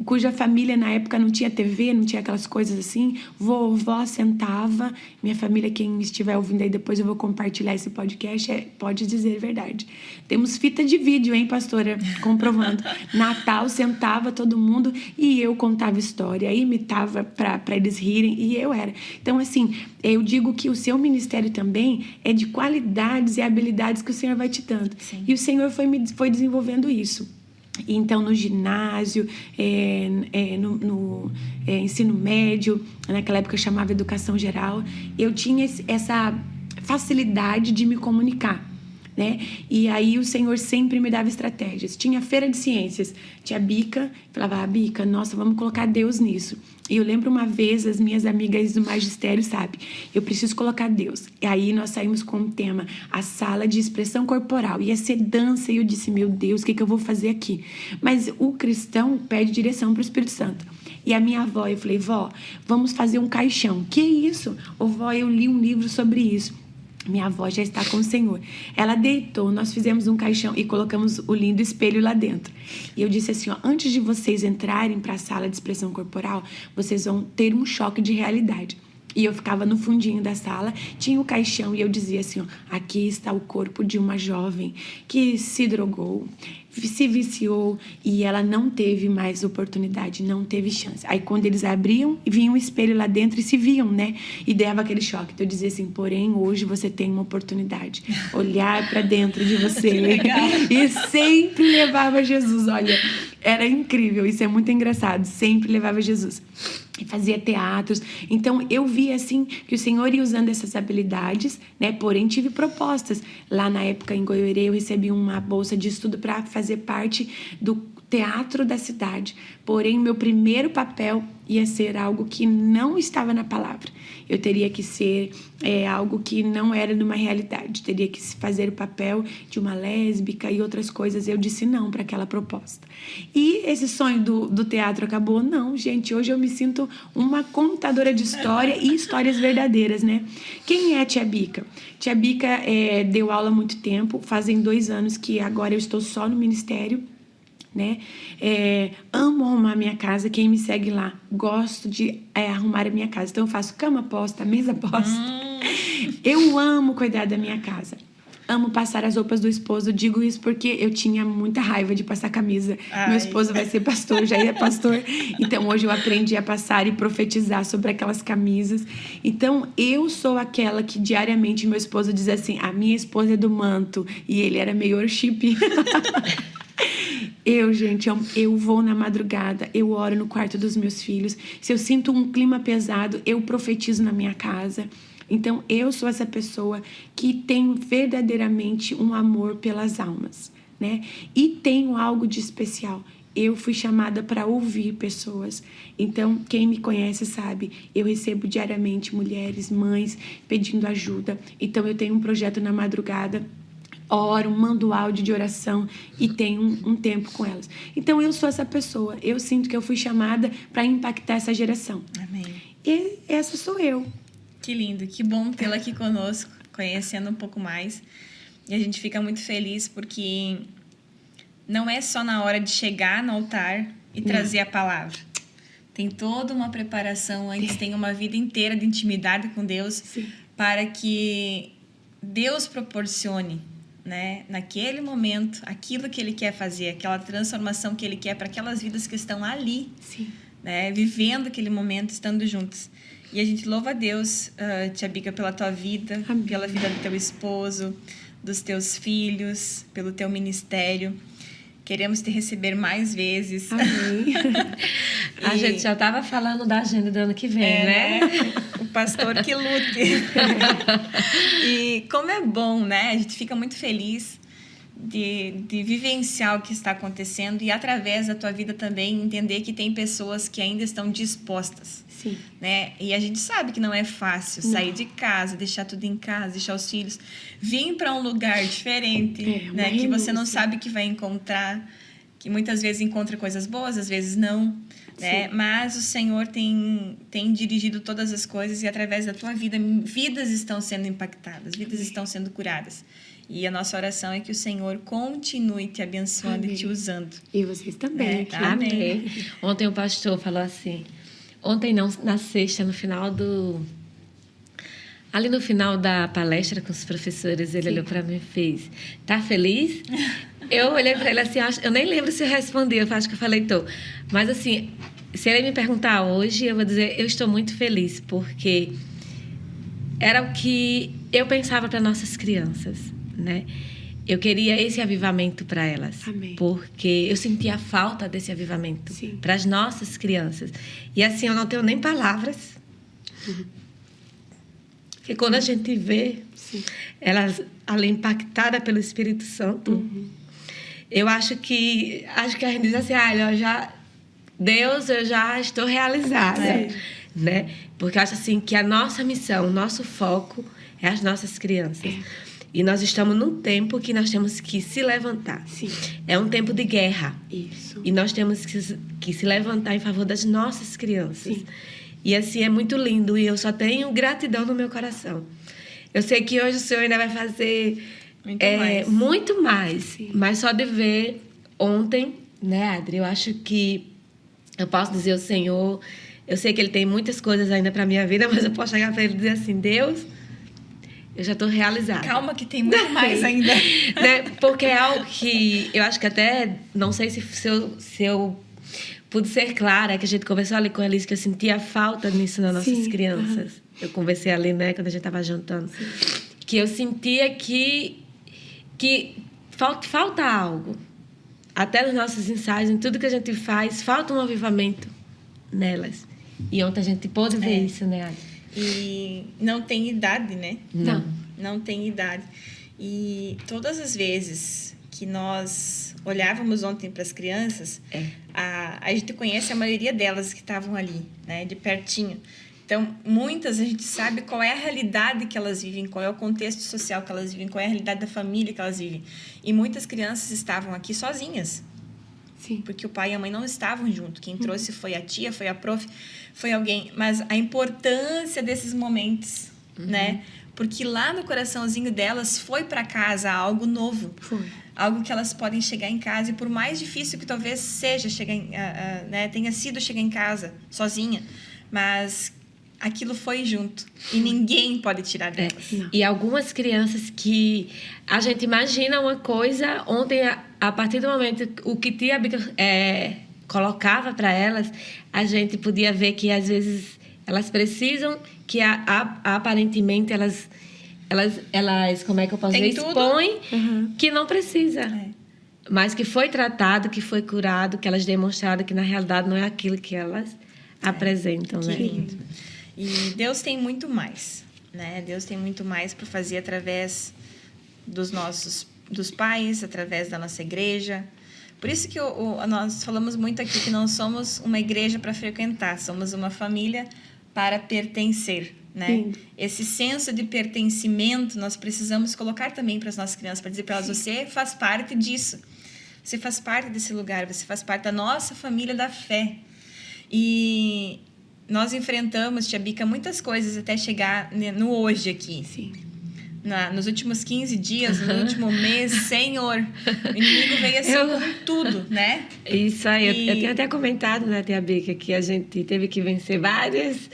cuja família na época não tinha TV, não tinha aquelas coisas assim. Vovó sentava, minha família, quem estiver ouvindo aí depois eu vou compartilhar esse podcast, pode dizer a verdade. Temos fita de vídeo, hein, pastora? Comprovando. Natal, sentava todo mundo e eu contava história, imitava para eles rirem e eu era. Então, assim, eu digo que o seu ministério também é de qualidades e habilidades que o Senhor vai te dando. Sim. E o Senhor foi desenvolvendo isso. Então, no ginásio, no ensino médio, naquela época eu chamava educação geral, eu tinha essa facilidade de me comunicar, né? E aí o Senhor sempre me dava estratégias. Tinha feira de ciências, tinha Bica, falava, Bica, nossa, vamos colocar Deus nisso. E eu lembro uma vez, as minhas amigas do magistério, sabe? Eu preciso colocar Deus. E aí nós saímos com o tema, a sala de expressão corporal. Ia ser dança e eu disse, meu Deus, o que eu vou fazer aqui? Mas o cristão pede direção para o Espírito Santo. E a minha avó, eu falei, vó, vamos fazer um caixão. Que isso? Ô, vó, eu li um livro sobre isso. Minha avó já está com o Senhor. Ela deitou, nós fizemos um caixão e colocamos o lindo espelho lá dentro. E eu disse assim, ó, antes de vocês entrarem para a sala de expressão corporal, vocês vão ter um choque de realidade. E eu ficava no fundinho da sala, tinha o caixão e eu dizia assim, ó, aqui está o corpo de uma jovem que se drogou, se viciou e ela não teve mais oportunidade, não teve chance. Aí quando eles abriam, vinha um espelho lá dentro e se viam, né? E dava aquele choque. Então eu dizia assim, porém, hoje você tem uma oportunidade. Olhar para dentro de você. E sempre levava Jesus, olha, era incrível, isso é muito engraçado, sempre levava Jesus. E fazia teatros. Então, eu vi, assim, que o Senhor ia usando essas habilidades, né? Porém, tive propostas. Lá na época, em Goiôerê, eu recebi uma bolsa de estudo para fazer parte do teatro da cidade. Porém, meu primeiro papel ia ser algo que não estava na palavra. Eu teria que ser algo que não era de uma realidade. Teria que fazer o papel de uma lésbica e outras coisas. Eu disse não para aquela proposta. E esse sonho do teatro acabou? Não, gente. Hoje eu me sinto uma contadora de história e histórias verdadeiras, né? Quem é a tia Bica? Tia Bica deu aula há muito tempo. Fazem 2 anos que agora eu estou só no ministério. Né? Amo arrumar minha casa. Quem me segue lá, gosto de arrumar a minha casa. Então eu faço cama posta, mesa posta. Eu amo cuidar da minha casa. Amo passar as roupas do esposo. Digo isso porque eu tinha muita raiva de passar camisa. Meu esposo vai ser pastor, já é pastor. Então hoje eu aprendi a passar e profetizar sobre aquelas camisas. Então eu sou aquela que diariamente meu esposo diz assim, a minha esposa é do manto. E ele era meio worship. Gente, eu vou na madrugada, eu oro no quarto dos meus filhos. Se eu sinto um clima pesado, eu profetizo na minha casa. Então, eu sou essa pessoa que tem verdadeiramente um amor pelas almas, né? E tenho algo de especial. Eu fui chamada para ouvir pessoas. Então, quem me conhece sabe, eu recebo diariamente mulheres, mães, pedindo ajuda. Então, eu tenho um projeto na madrugada oro, mando áudio de oração e tenho um tempo com elas. Então, eu sou essa pessoa. Eu sinto que eu fui chamada para impactar essa geração. Amém. E essa sou eu. Que lindo, que bom tê-la aqui conosco, conhecendo um pouco mais. E a gente fica muito feliz porque não é só na hora de chegar no altar e trazer a palavra. Tem toda uma preparação antes, tem uma vida inteira de intimidade com Deus. Sim. Para que Deus proporcione, né, naquele momento, aquilo que Ele quer fazer, aquela transformação que Ele quer para aquelas vidas que estão ali, Sim. né, vivendo aquele momento, estando juntos. E a gente louva a Deus, Tia Bica, pela tua vida, Amém. pela vida do teu esposo, dos teus filhos, pelo teu ministério. Queremos te receber mais vezes. Amém. A gente já estava falando da agenda do ano que vem, né? O pastor que lute. E como é bom, né? A gente fica muito feliz de vivenciar o que está acontecendo e, através da tua vida também, entender que tem pessoas que ainda estão dispostas. Sim. Né? E a gente sabe que não é fácil sair de casa, deixar tudo em casa, deixar os filhos, vir para um lugar diferente, né? Que você não sabe que vai encontrar, que muitas vezes encontra coisas boas, às vezes não, né? Mas o Senhor tem dirigido todas as coisas e, através da tua vida, vidas estão sendo impactadas, vidas estão sendo curadas. E a nossa oração é que o Senhor continue te abençoando e te usando. E vocês também. Amém. Ontem o pastor falou assim... Ontem não, na sexta, no final do... Ali no final da palestra com os professores, ele olhou para mim e fez: tá feliz? Eu olhei para ele assim, eu nem lembro se eu respondi, eu acho que eu falei, tô. Mas assim, se ele me perguntar hoje, eu vou dizer, eu estou muito feliz, porque era o que eu pensava para nossas crianças, né? Eu queria esse avivamento para elas. Amém. Porque eu sentia falta desse avivamento para as nossas crianças. E assim, eu não tenho nem palavras. Porque quando a gente vê elas ali impactadas pelo Espírito Santo, eu acho que a gente diz assim, Deus, eu já estou realizada. Né? Porque eu acho assim que a nossa missão, o nosso foco é as nossas crianças. E nós estamos num tempo que nós temos que se levantar. Sim. É um tempo de guerra. Isso. E nós temos que se levantar em favor das nossas crianças. Sim. E assim, é muito lindo. E eu só tenho gratidão no meu coração. Eu sei que hoje o Senhor ainda vai fazer muito mais. Sim. Mas só de ver ontem, né, Adri? Eu acho que eu posso dizer ao Senhor... Eu sei que Ele tem muitas coisas ainda para a minha vida, mas eu posso chegar para Ele e dizer assim, Deus... Eu já estou realizada. Calma que tem muito mais ainda. Né? Porque é algo que eu acho que até... Não sei se eu pude ser clara, que a gente conversou ali com a Elis, que eu sentia falta nisso nas nossas crianças. Eu conversei ali, né, quando a gente estava jantando. Que eu sentia que falta algo. Até nos nossos ensaios, em tudo que a gente faz, falta um avivamento nelas. E ontem a gente pôde ver isso, né, Adri? E não tem idade, né? Não tem idade. E todas as vezes que nós olhávamos ontem para as crianças, a gente conhece a maioria delas que estavam ali, né? De pertinho. Então, muitas a gente sabe qual é a realidade que elas vivem, qual é o contexto social que elas vivem, qual é a realidade da família que elas vivem. E muitas crianças estavam aqui sozinhas. Sim. Porque o pai e a mãe não estavam juntos. Quem trouxe foi a tia, foi a prof, foi alguém. Mas a importância desses momentos, né? Porque lá no coraçãozinho delas foi para casa algo novo. Foi. Algo que elas podem chegar em casa. E por mais difícil que talvez seja tenha sido chegar em casa sozinha, mas aquilo foi junto. E ninguém pode tirar delas. E algumas crianças que a gente imagina uma coisa, ontem, a partir do momento o que tia Bica colocava para elas, a gente podia ver que às vezes elas precisam que aparentemente elas como é que eu posso dizer, expõem que não precisa. Mas que foi tratado, que foi curado, que elas demonstraram que na realidade não é aquilo que elas apresentam, né? Que lindo. E Deus tem muito mais, né? Deus tem muito mais para fazer através dos pais, através da nossa igreja. Por isso que nós falamos muito aqui que não somos uma igreja para frequentar, somos uma família para pertencer. né? Sim. Esse senso de pertencimento nós precisamos colocar também para as nossas crianças, para dizer para elas, você faz parte disso. Você faz parte desse lugar, você faz parte da nossa família da fé. E nós enfrentamos, Tia Bica, muitas coisas até chegar no hoje aqui. Sim. Nos últimos 15 dias, no último mês, Senhor, o inimigo veio assim com tudo, né? Isso aí, eu tenho até comentado, né, Tia Bica, que a gente teve que vencer vários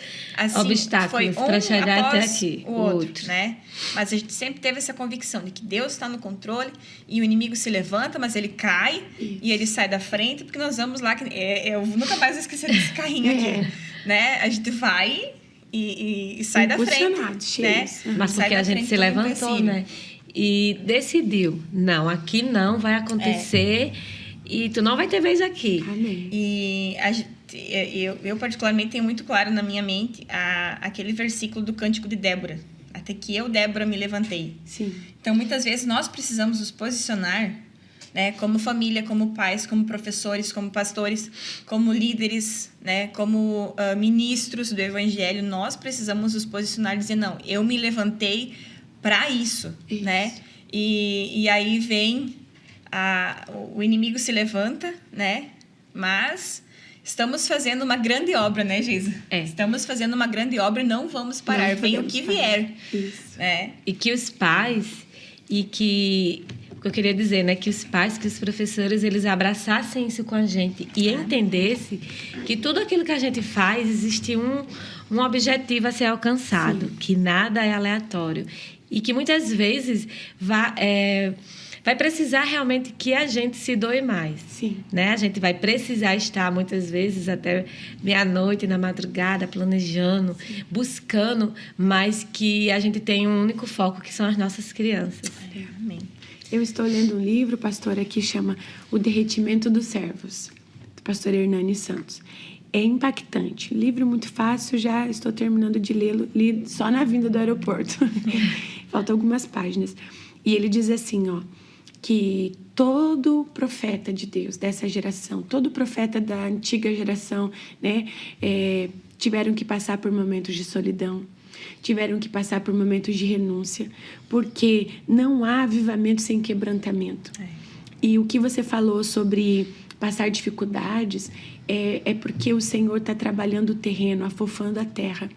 obstáculos para chegar até aqui. O outro, né? Mas a gente sempre teve essa convicção de que Deus está no controle e o inimigo se levanta, mas ele cai e ele sai da frente, porque nós vamos lá, eu nunca mais vou esquecer desse carrinho aqui, né? A gente vai e sai da frente, né? Mas porque a gente se levantou, né? E decidiu, não, aqui não vai acontecer e tu não vai ter vez aqui. Amém. E eu particularmente tenho muito claro na minha mente aquele versículo do Cântico de Débora. Até que eu, Débora, me levantei. Sim. Então, muitas vezes, nós precisamos nos posicionar, né, como família, como pais, como professores, como pastores, como líderes, né, como ministros do Evangelho. Nós precisamos nos posicionar e dizer, não, eu me levantei para isso, né? E aí vem, o inimigo se levanta, né? Mas estamos fazendo uma grande obra, né, Geisa? Estamos fazendo uma grande obra e não vamos parar. Vem o que vier. Isso. Né? E que os pais, o que eu queria dizer, né, que os pais, que os professores, eles abraçassem isso com a gente e entendessem que tudo aquilo que a gente faz, existe um objetivo a ser alcançado, que nada é aleatório. E que muitas vezes vai precisar realmente que a gente se doe mais. Sim. Né? A gente vai precisar estar, muitas vezes, até meia-noite, na madrugada, planejando, buscando, mas que a gente tem um único foco, que são as nossas crianças. Amém. Eu estou lendo um livro, pastora, que chama O Derretimento dos Servos, do pastor Hernani Santos. É impactante. Livro muito fácil, já estou terminando de lê-lo, li só na vinda do aeroporto. Faltam algumas páginas. E ele diz assim, que todo profeta de Deus dessa geração, todo profeta da antiga geração, né, tiveram que passar por momentos de solidão, tiveram que passar por momentos de renúncia, porque não há avivamento sem quebrantamento. E o que você falou sobre passar dificuldades é porque o Senhor está trabalhando o terreno, afofando a terra.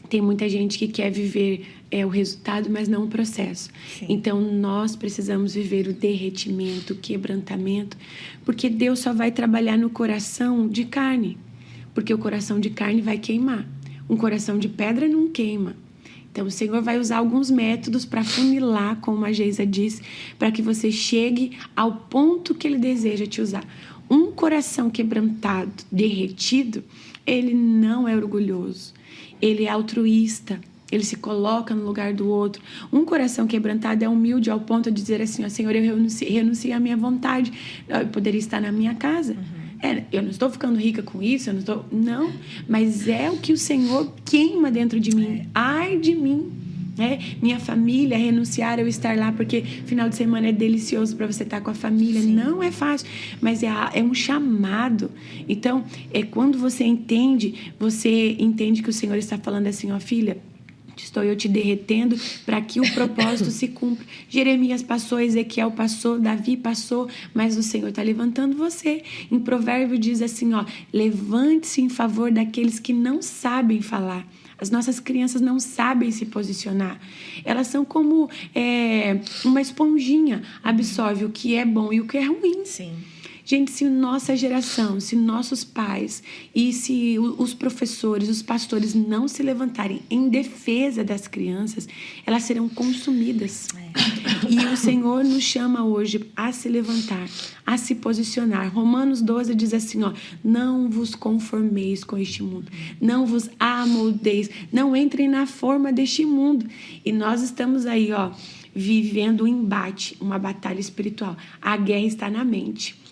Tem muita gente que quer viver o resultado, mas não o processo. Sim. Então, nós precisamos viver o derretimento, o quebrantamento, porque Deus só vai trabalhar no coração de carne, porque o coração de carne vai queimar. Um coração de pedra não queima. Então, o Senhor vai usar alguns métodos para funilar, como a Geisa disse, para que você chegue ao ponto que Ele deseja te usar. Um coração quebrantado, derretido, ele não é orgulhoso. Ele é altruísta, ele se coloca no lugar do outro. Um coração quebrantado é humilde ao ponto de dizer assim, Senhor, eu renuncio à minha vontade, eu poderia estar na minha casa. Eu não estou ficando rica com isso, não, mas é o que o Senhor queima dentro de mim. Ai de mim. Minha família, renunciar eu estar lá, porque final de semana é delicioso para você estar com a família. Sim. Não é fácil, mas é um chamado. Então, quando você entende que o Senhor está falando assim, filha, estou eu te derretendo para que o propósito se cumpra. Jeremias passou, Ezequiel passou, Davi passou, mas o Senhor está levantando você. Em Provérbio diz assim, levante-se em favor daqueles que não sabem falar. As nossas crianças não sabem se posicionar. Elas são como uma esponjinha, absorve o que é bom e o que é ruim. Sim. Gente, se nossa geração, se nossos pais e se os professores, os pastores não se levantarem em defesa das crianças, elas serão consumidas. E o Senhor nos chama hoje a se levantar, a se posicionar. Romanos 12 diz assim, não vos conformeis com este mundo, não vos amoldeis, não entrem na forma deste mundo. E nós estamos aí, vivendo um embate, uma batalha espiritual. A guerra está na mente.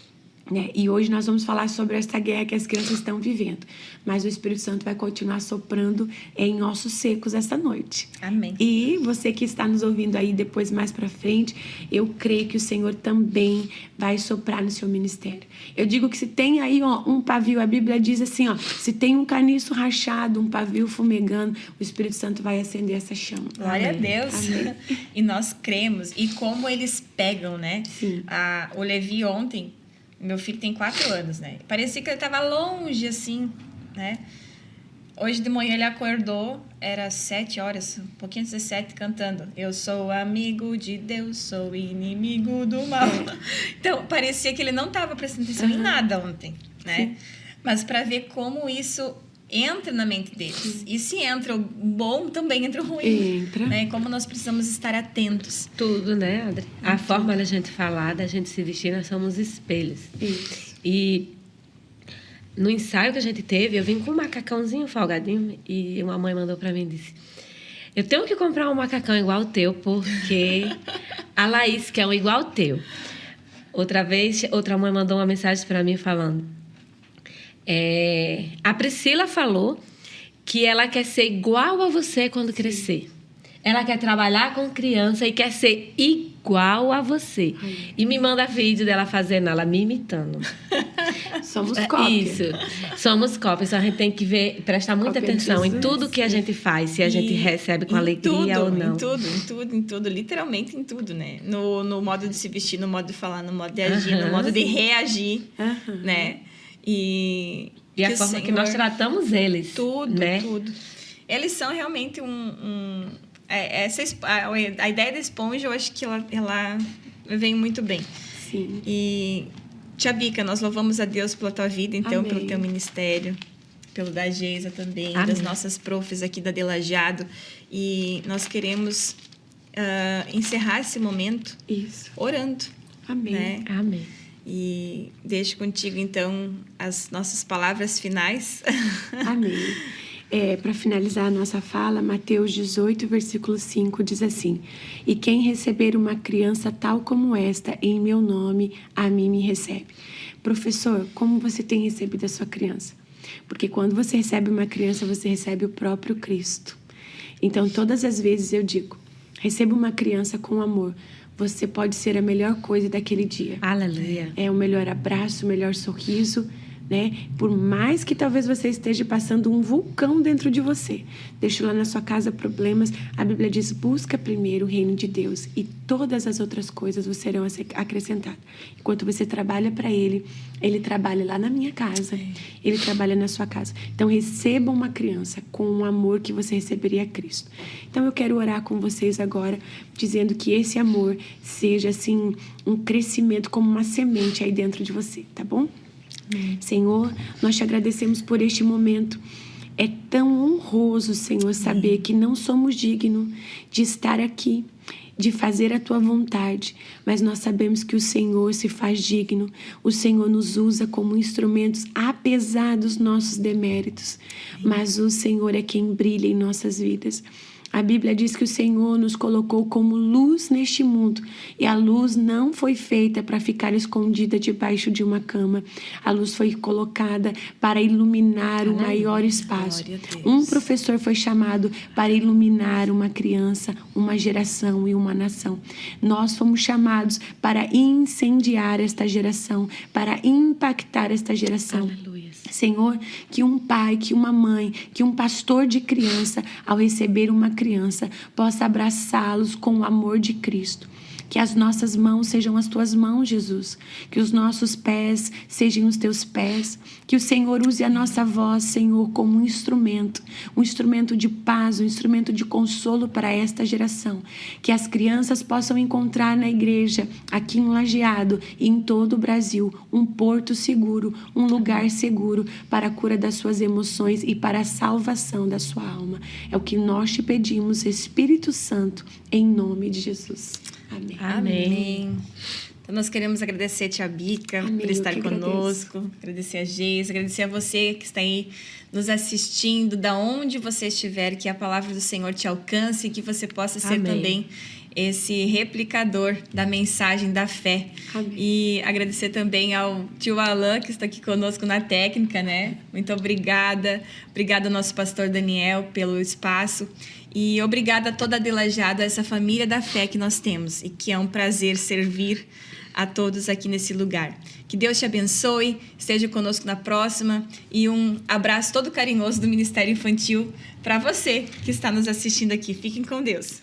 né? E hoje nós vamos falar sobre esta guerra que as crianças estão vivendo. Mas o Espírito Santo vai continuar soprando em ossos secos esta noite. Amém. E você que está nos ouvindo aí depois, mais pra frente, eu creio que o Senhor também vai soprar no seu ministério. Eu digo que se tem aí um pavio, a Bíblia diz assim, se tem um caniço rachado, um pavio fumegando, o Espírito Santo vai acender essa chama. Glória Amém. a Deus. Amém. E nós cremos. E como eles pegam, né? Sim. O Levi ontem, meu filho tem 4 anos, né? Parecia que ele estava longe, assim, né? Hoje de manhã ele acordou, era 7 horas, um pouquinho antes de 7, cantando. Eu sou amigo de Deus, sou inimigo do mal. Então, parecia que ele não estava prestando atenção em nada ontem, né? Sim. Mas para ver como isso entra na mente deles. E se entra o bom, também entra o ruim. Entra. Né? Como nós precisamos estar atentos. Tudo, né, Adri? A forma da gente falar, da gente se vestir, nós somos espelhos. Isso. E no ensaio que a gente teve, eu vim com um macacãozinho folgadinho e uma mãe mandou para mim e disse: eu tenho que comprar um macacão igual ao teu, porque a Laís quer um igual ao teu. Outra vez, outra mãe mandou uma mensagem para mim falando: a Priscila falou que ela quer ser igual a você quando crescer. Ela quer trabalhar com criança e quer ser igual a você. E me manda vídeo dela fazendo, ela me imitando. Somos cópia. Isso. Somos cópias. Então a gente tem que ver, prestar muita Cópia de atenção em Jesus. tudo que a gente faz, se a gente recebe com em alegria tudo, ou não. Em tudo, literalmente em tudo, né? No modo de se vestir, no modo de falar, no modo de agir, no modo de reagir, né? E a que o forma que Senhor- nós tratamos eles. Tudo, né? tudo. Eles são realmente a ideia da esponja, eu acho que ela vem muito bem. Sim. E, Tia Bica, nós louvamos a Deus pela tua vida, então, Amém. pelo teu ministério, pelo da Geisa também, Amém. das nossas profs aqui da Delajado. E nós queremos encerrar esse momento Isso. orando, Amém. né? Amém. E deixo contigo, então, as nossas palavras finais. Amém. Para finalizar a nossa fala, Mateus 18, versículo 5 diz assim: e quem receber uma criança tal como esta em meu nome, a mim me recebe. Professor, como você tem recebido a sua criança? Porque quando você recebe uma criança, você recebe o próprio Cristo. Então, todas as vezes eu digo: receba uma criança com amor. Você pode ser a melhor coisa daquele dia. Aleluia. É o melhor abraço, o melhor sorriso, né? Por mais que talvez você esteja passando um vulcão dentro de você, deixa lá na sua casa problemas, a Bíblia diz: busca primeiro o reino de Deus e todas as outras coisas vos serão acrescentadas. Enquanto você trabalha para Ele, Ele trabalha lá na minha casa, Ele trabalha na sua casa. Então receba uma criança com o amor que você receberia a Cristo. Então eu quero orar com vocês agora, dizendo que esse amor seja assim um crescimento como uma semente aí dentro de você, tá bom? Senhor, nós te agradecemos por este momento. É tão honroso, Senhor, saber que não somos dignos de estar aqui, de fazer a tua vontade, mas nós sabemos que o Senhor se faz digno, o Senhor nos usa como instrumentos, apesar dos nossos deméritos, mas o Senhor é quem brilha em nossas vidas. A Bíblia diz que o Senhor nos colocou como luz neste mundo e a luz não foi feita para ficar escondida debaixo de uma cama. A luz foi colocada para iluminar o maior espaço. Glória a Deus. Um professor foi chamado para iluminar uma criança, uma geração e uma nação. Nós fomos chamados para incendiar esta geração, para impactar esta geração. Aleluia. Senhor, que um pai, que uma mãe, que um pastor de criança, ao receber uma criança, possa abraçá-los com o amor de Cristo. Que as nossas mãos sejam as tuas mãos, Jesus. Que os nossos pés sejam os teus pés. Que o Senhor use a nossa voz, Senhor, como um instrumento de paz, um instrumento de consolo para esta geração. Que as crianças possam encontrar na igreja, aqui em Lajeado e em todo o Brasil, um porto seguro, um lugar seguro para a cura das suas emoções e para a salvação da sua alma. É o que nós te pedimos, Espírito Santo, em nome de Jesus. Amém. Amém. Então, nós queremos agradecer a Tia Bica Amém, por eu estar que conosco, agradecer a Geisa, agradecer a você que está aí nos assistindo, da onde você estiver, que a palavra do Senhor te alcance e que você possa ser Amém. também esse replicador da mensagem da fé. Amém. E agradecer também ao tio Alan, que está aqui conosco na técnica, né? Muito obrigada. Obrigada ao nosso pastor Daniel pelo espaço. E obrigada a toda a Del Lajeado, a essa família da fé que nós temos. E que é um prazer servir a todos aqui nesse lugar. Que Deus te abençoe, esteja conosco na próxima. E um abraço todo carinhoso do Ministério Infantil para você que está nos assistindo aqui. Fiquem com Deus.